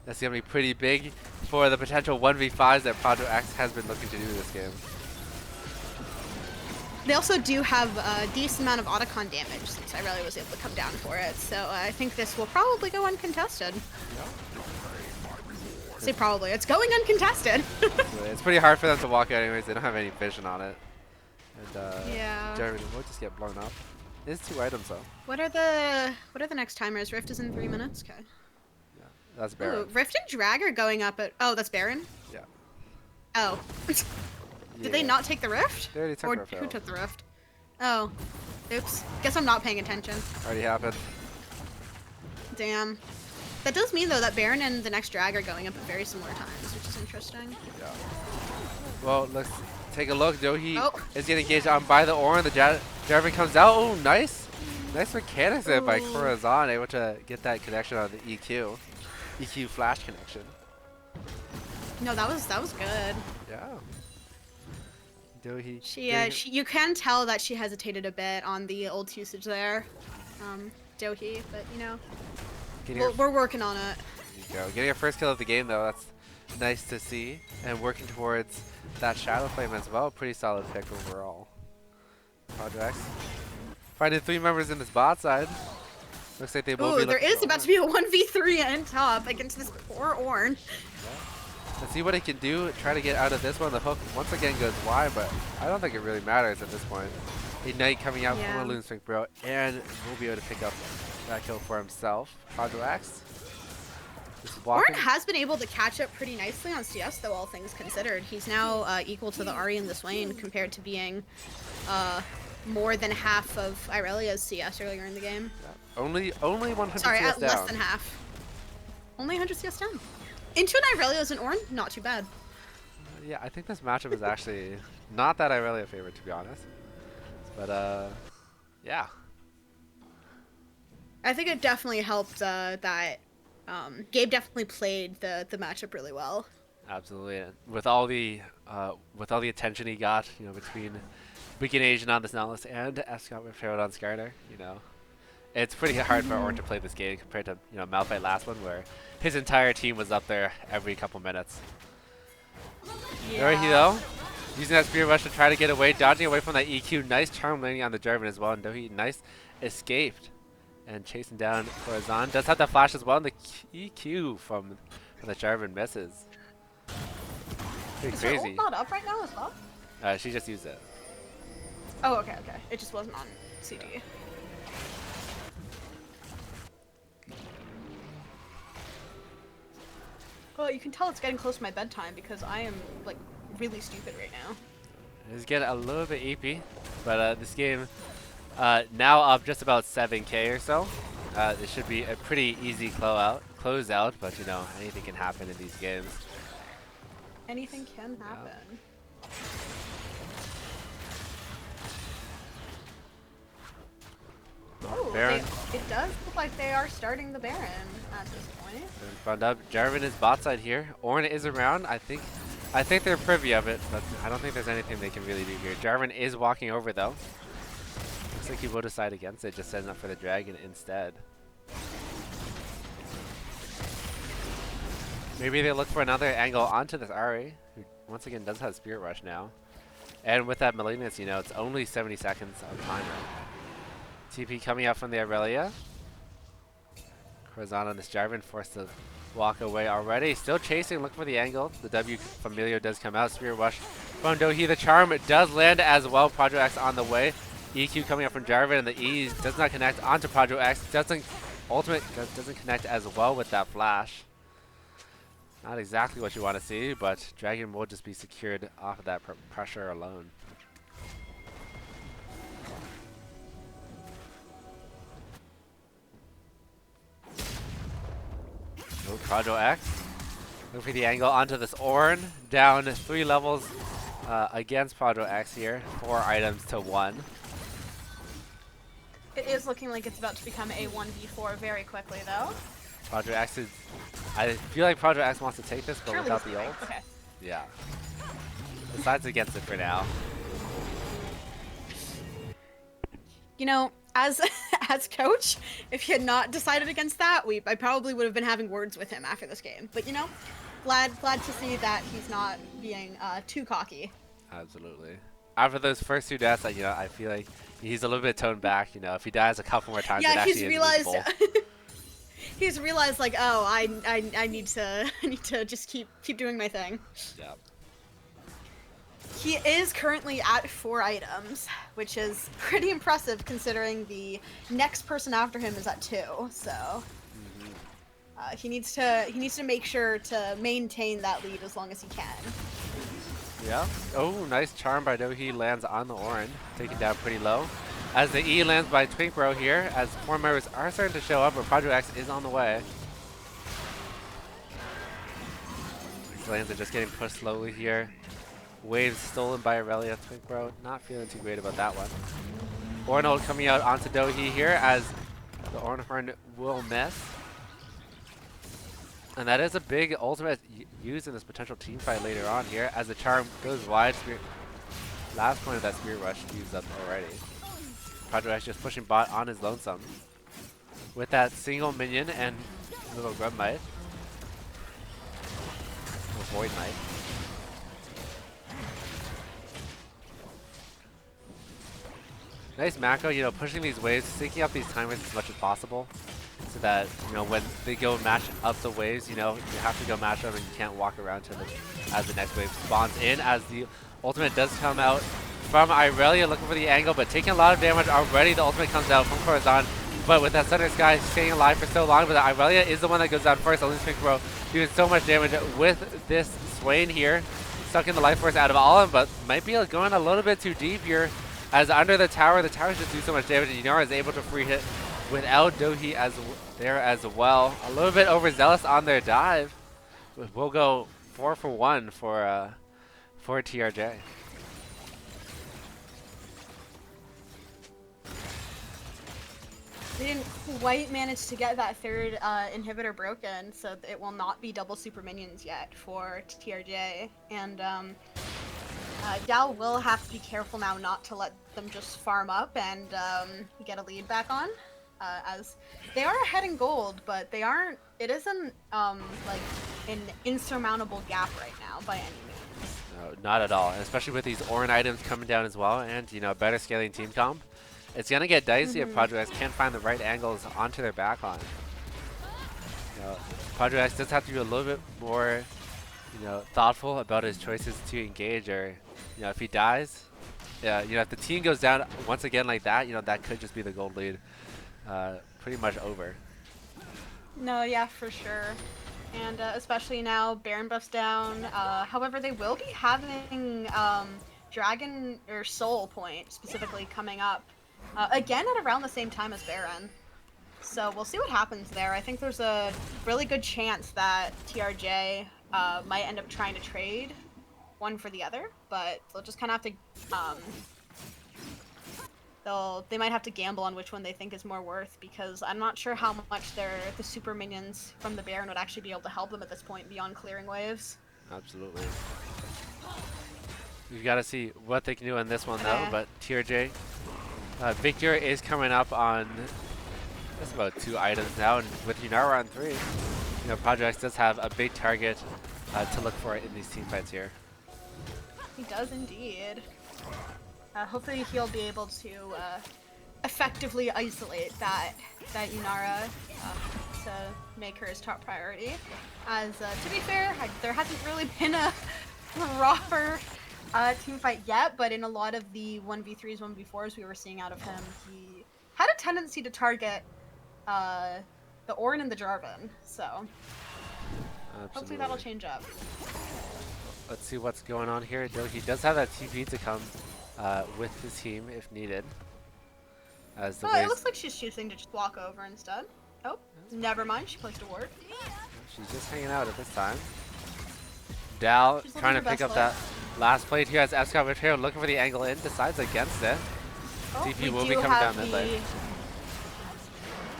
that's going to be pretty big for the potential 1v5s that Project X has been looking to do this game. They also do have a decent amount of Otacon damage since Irelia was able to come down for it, so I think this will probably go uncontested. Say probably. It's going uncontested. It's pretty hard for them to walk out anyways. They don't have any vision on it. And yeah. Jeremy will just get blown up. It is 2 items though. What are the next timers? Rift is in 3 minutes. Okay. Yeah, that's Baron. Ooh, Rift and Drag are going up at. Oh, that's Baron. Yeah. Oh. Did they not take the Rift? They already took Or who took the Rift? Oh. Oops. Guess I'm not paying attention. Already happened. Damn. That does mean, though, that Baron and the next Drag are going up at very similar times, which is interesting. Yeah. Well, let's take a look. Dohi is getting engaged on by the Orin. The Jarvan comes out. Oh, nice. Nice mechanics there by Corazon, able to get that connection on the EQ. EQ flash connection. No, that was good. Yeah. Dohi. You can tell that she hesitated a bit on the ult usage there, Dohi, but we're working on it. There you go. Getting your first kill of the game though, that's nice to see, and working towards that Shadow Flame as well. Pretty solid pick overall. Project X finding 3 members in this bot side. Looks like they will be. Ooh, there is about to be a 1v3 on top against this poor Ornn. Let's see what he can do. Try to get out of this one. The hook once again goes wide, but I don't think it really matters at this point. Ignite coming out from a Loon Strength Bro, and will be able to pick up that kill for himself. Project X. Ornn has been able to catch up pretty nicely on CS, though, all things considered. He's now equal to the Ahri in this lane compared to being more than half of Irelia's CS earlier in the game. Yeah. Only 100 Sorry, CS down. less than half. Only 100 CS down. Into an Irelia's and Ornn, not too bad. Yeah, I think this matchup is actually not that Irelia favorite, to be honest. But, yeah. I think it definitely helped that Gabe definitely played the matchup really well. Absolutely. And with all the attention he got, you know, between Weekend Asian on this Nautilus and Escott with Farrell on Skyler, you know, it's pretty hard for Orn to play this game compared to, you know, Malphite last one where his entire team was up there every couple minutes. There he though, using that Spirit Rush to try to get away, dodging away from that EQ. Nice charm landing on the Jarvan as well, and Dohi nice escaped and chasing down Corazon. Does have that flash as well, and the EQ from the Jarvan misses. Pretty Is crazy. her ult not up right now as well? She just used it. Oh, okay, okay. It just wasn't on CD. Well, you can tell it's getting close to my bedtime because I am, like, really stupid right now. It's getting a little bit EP, but this game now up just about 7K or so. It should be a pretty easy close out, but you know, anything can happen in these games. Anything can happen. Oh, Baron. it does look like they are starting the Baron at this point. Found up. Jarvan is bot side here. Ornn is around. I think they're privy of it, but I don't think there's anything they can really do here. Jarvan is walking over though. Looks like he will decide against it, just setting up for the dragon instead. Maybe they look for another angle onto this Ari, who once again does have Spirit Rush now. And with that Malignance, you know, it's only 70 seconds of timer. TP coming out from the Aurelia. Corazon on this Jarvan forced to walk away already. Still chasing, looking for the angle. The W Familiar does come out. Spirit Rush from Dohi. The charm does land as well. Project X on the way. EQ coming up from Jarvan, and the E does not connect onto Project X. Ultimate doesn't connect as well with that flash. Not exactly what you want to see, but Dragon will just be secured off of that pressure alone. Oh, Project X. Look for the angle onto this Ornn. Down 3 levels against Project X here. 4 items to 1. It is looking like it's about to become a 1v4 very quickly, though. Project X is... I feel like Project X wants to take this, but Surely without this the way. ult. Okay. Yeah. Decides against it for now. You know, as as coach, if he had not decided against that, I probably would have been having words with him after this game. But you know, glad to see that he's not being too cocky. Absolutely. After those first 2 deaths, you know, I feel like he's a little bit toned back. You know, if he dies a couple more times, it Yeah, actually he's is realized. visible. He's realized, like, oh, I need to just keep doing my thing. Yeah. He is currently at 4 items, which is pretty impressive considering the next person after him is at 2. So he needs to make sure to maintain that lead as long as he can. Yeah. Oh, nice charm by Dohi lands on the Ornn, taken down pretty low. As the E lands by Twinkbro here, as 4 members are starting to show up, but Project X is on the way. These lanes are just getting pushed slowly here. Waves stolen by Aurelia. Twinkbro not feeling too great about that one. Ornn coming out onto Dohi here as the Ornhorn will miss. And that is a big ultimate used in this potential team fight later on here as the charm goes wide. Last point of that Spirit Rush used up already. Project X just pushing bot on his lonesome with that single minion and little Grub Might. Or Void Might. Nice macro, you know, pushing these waves, syncing up these timers as much as possible. So that, you know, when they go match up the waves, you know, you have to go match them and you can't walk around to them as the next wave spawns in. As the ultimate does come out from Irelia, looking for the angle, but taking a lot of damage already. The ultimate comes out from Corazon, but with that Thunder Sky staying alive for so long, but Irelia is the one that goes down first. At least Twinkbro doing so much damage with this Swain here. Sucking the life force out of all of them, but might be going a little bit too deep here. As under the towers just do so much damage, and Yunara is able to free hit without Dohi there as well. A little bit overzealous on their dive. We'll go 4 for 1 for TRJ. They didn't quite manage to get that third inhibitor broken, so it will not be double super minions yet for TRJ. And DAL will have to be careful now not to let them just farm up and get a lead back on, as they are ahead in gold, but they aren't. It isn't like an insurmountable gap right now by any means. No, not at all. And especially with these Orin items coming down as well, and better scaling team comp. It's gonna get dicey if Project X can't find the right angles onto their backline. Project X does have to be a little bit more, thoughtful about his choices to engage, or if he dies, if the team goes down once again like that, that could just be the gold lead, pretty much over. No, yeah, for sure. And especially now, Baron buff's down. However, they will be having Dragon or Soul Point specifically coming up again at around the same time as Baron. So we'll see what happens there. I think there's a really good chance that TRJ might end up trying to trade one for the other, but they'll just kind of have to they might have to gamble on which one they think is more worth, because I'm not sure how much the super minions from the Baron would actually be able to help them at this point beyond clearing waves. Absolutely. We've got to see what they can do on this one though, but TRJ, Victor is coming up on just about 2 items now, and with Yunara on 3, Project X does have a big target to look for in these team fights here. He does indeed. Hopefully he'll be able to effectively isolate that Yunara to make her his top priority. As to be fair, there hasn't really been a proper team fight yet, but in a lot of the 1v3s, 1v4s we were seeing out of him, he had a tendency to target the Orin and the Jarvan. So hopefully that'll change up. Let's see what's going on here. He does have that TP to come with his team if needed. As the it looks like she's choosing to just walk over instead. Oh, never mind. She placed a ward. She's just hanging out at this time. DAL trying to pick up that last plate here as Escott with here looking for the angle in, decides against it. TP will be coming down mid lane.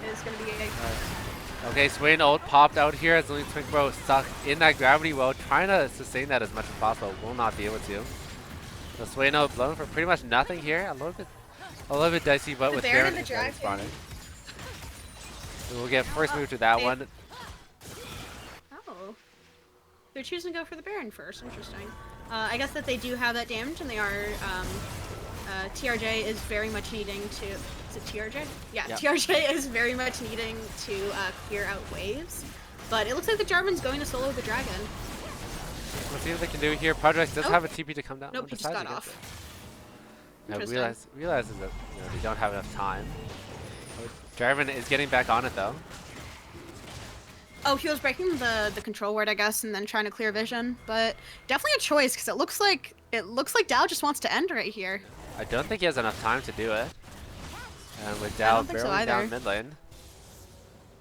It is going to be Okay, Swain ult popped out here as Link Twinkbro stuck in that gravity well, trying to sustain that as much as possible. Will not be able to. So Swain ult blown for pretty much nothing here. A little bit dicey, but with Baron and Dragon spawning. So we'll get first move to that one. Oh. They're choosing to go for the Baron first. Interesting. I guess that they do have that damage, and they are... TRJ is very much needing to... Is it TRJ? Yeah, yep. TRJ is very much needing to clear out waves. But it looks like the Jarvan's going to solo the Dragon. Let's see what they can do here. Project does have a TP to come down. Nope, he just got off. Realizes that they don't have enough time. Jarvan is getting back on it though. Oh, he was breaking the control ward, I guess, and then trying to clear vision. But definitely a choice, because it looks like DAL just wants to end right here. I don't think he has enough time to do it. And with DAL barely down mid lane,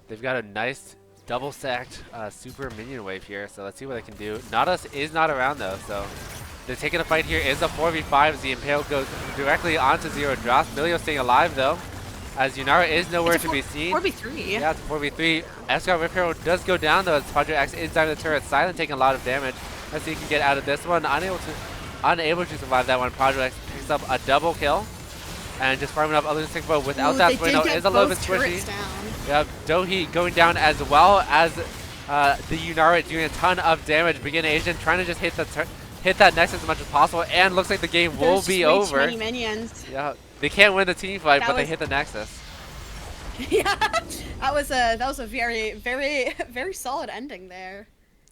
they've got a nice double stacked super minion wave here. So let's see what they can do. Nautilus is not around though, so they're taking a fight here. Is a 4v5 as the Impale goes directly onto Zero Drops. Milio staying alive though, as Yunara is nowhere to be seen. 4v3. Yeah, it's a 4v3. Escort Rip Hero does go down though as Project X inside the turret. Silent taking a lot of damage. Let's see if he can get out of this one. Unable to survive that one. Project X picks up a double kill. And just farming up other things, but without that Swino is a little bit squishy. Yeah, Dohi going down as well as the Yunara doing a ton of damage. Begin Asian trying to just hit that Nexus as much as possible, and looks like the game will be over. Too many minions. Yeah, they can't win the team fight, but they hit the Nexus. Yeah, that was a very, very, very solid ending there.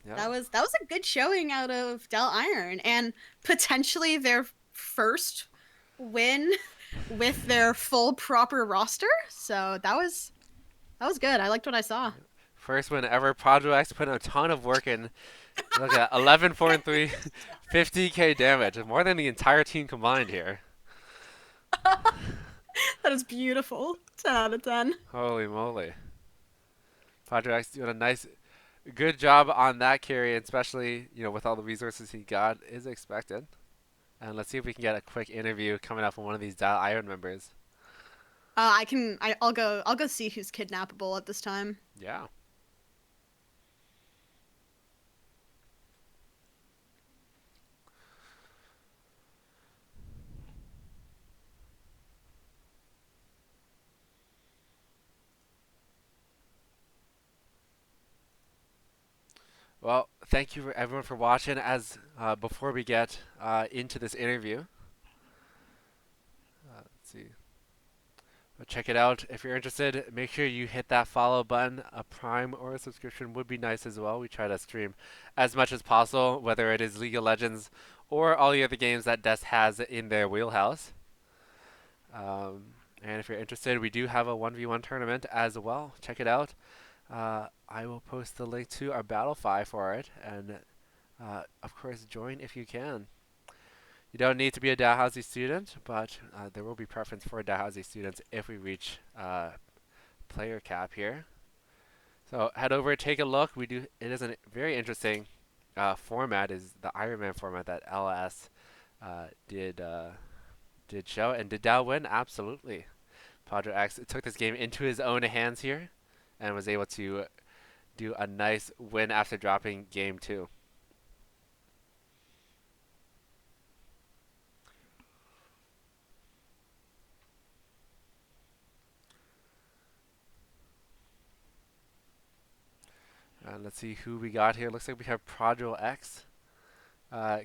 Yeah. That was a good showing out of DAL IRON, and potentially their first win with their full proper roster. So that was good. I liked what I saw. First win ever. Project X put in a ton of work in. Look at 11, 4, and 3, 50k damage, more than the entire team combined here. That is beautiful. 10 out of 10. Holy moly. Project X doing a nice, good job on that carry, especially with all the resources he got, is expected. And let's see if we can get a quick interview coming up from one of these DAL IRON members. I'll go see who's kidnappable at this time. Yeah. Well, thank you everyone for watching. As before we get into this interview, let's see. Check it out. If you're interested, make sure you hit that follow button. A Prime or a subscription would be nice as well. We try to stream as much as possible, whether it is League of Legends or all the other games that Des has in their wheelhouse. And if you're interested, we do have a 1v1 tournament as well. Check it out. I will post the link to our Battlefy for it, and of course, join if you can. You don't need to be a Dalhousie student, but there will be preference for Dalhousie students if we reach player cap here. So head over, take a look. It is a very interesting format. Is the Iron Man format that LS did show, and did Dal win? Absolutely. Padre X took this game into his own hands here, and was able to do a nice win after dropping game 2. And let's see who we got here. Looks like we have Prodril X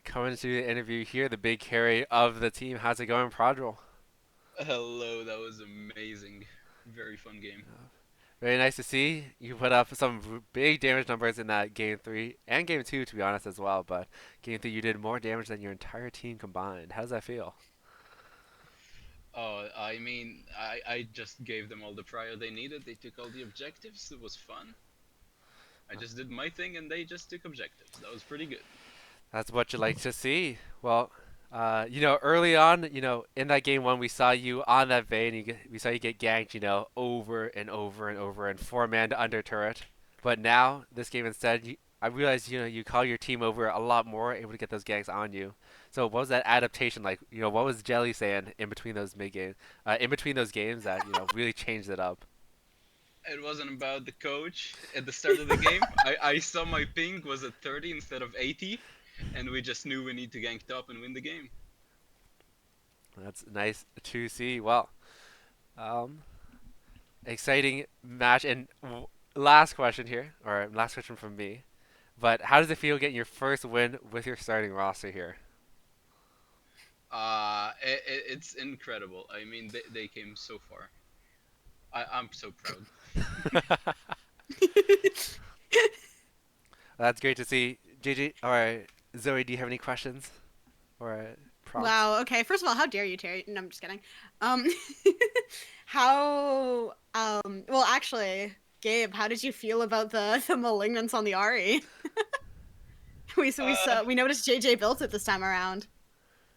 coming to the interview here, the big carry of the team. How's it going, Prodril? Hello, that was amazing. Very fun game. Very nice to see. You put up some big damage numbers in that game 3 and game 2, to be honest, as well. But game 3, you did more damage than your entire team combined. How does that feel? Oh, I mean, I just gave them all the prior they needed. They took all the objectives. It was fun. I just did my thing and they just took objectives. That was pretty good. That's what you like to see. Well, early on, in that game 1, we saw you on that vein. We saw you get ganked, over and over and over, and 4-man to under turret. But now, this game instead, I realized, you call your team over a lot more, able to get those ganks on you. So what was that adaptation like? What was Jelly saying in between those in between those games that, really changed it up? It wasn't about the coach at the start of the game. I saw my ping was at 30 instead of 80, and we just knew we need to gank top and win the game. That's nice to see. Well, exciting match. And last question here, or last question from me. But how does it feel getting your first win with your starting roster here? It's incredible. I mean, they came so far. I'm so proud. That's great to see. JJ, or Zoe, do you have any questions or prompts? Wow. Okay. First of all, how dare you, Terry? No, I'm just kidding. Um, how? Well, actually, Gabe, how did you feel about the malignance on the Ari? We noticed JJ built it this time around.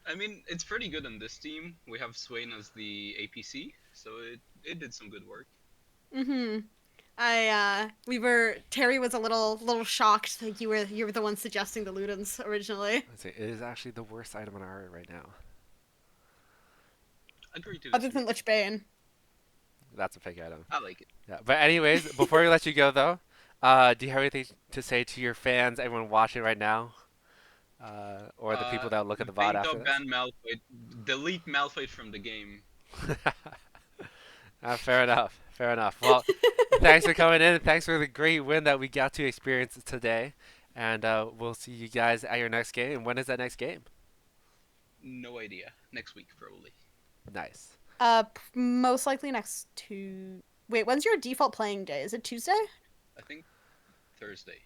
I mean, it's pretty good on this team. We have Swain as the APC, so it did some good work. Mm-hmm. Terry was a little shocked that you were the one suggesting the Ludens originally. I'd say it is actually the worst item on our right now. Agree to Other than Lich Bane. That's a fake item. I like it. Yeah, but anyways, before we let you go though, do you have anything to say to your fans, everyone watching right now, or the people that look at the VOD after this? Ban Malphite. Delete Malphite from the game. Fair enough. Fair enough. Well, thanks for coming in. Thanks for the great win that we got to experience today. And we'll see you guys at your next game. When is that next game? No idea. Next week, probably. Nice. Most likely next to... Wait, when's your default playing day? Is it Tuesday? I think Thursday.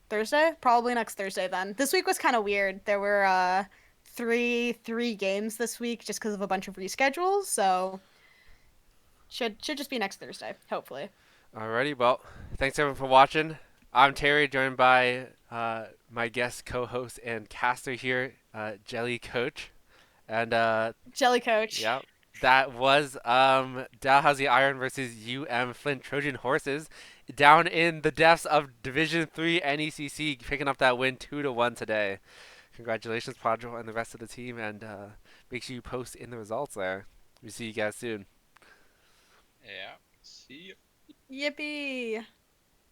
Thursday? Probably next Thursday then. This week was kind of weird. There were three games this week just because of a bunch of reschedules, so should just be next Thursday, hopefully. Alrighty, well, thanks everyone for watching. I'm Terry, joined by my guest co-host and caster here, Jelly Coach. And Jelly Coach. Yeah. That was Dalhousie Iron versus FLINT Trojan Horses down in the depths of Division 3 NECC, picking up that win 2-1 today. Congratulations, Padro, and the rest of the team, and make sure you post in the results there. We see you guys soon. Yeah. See you. Yippee!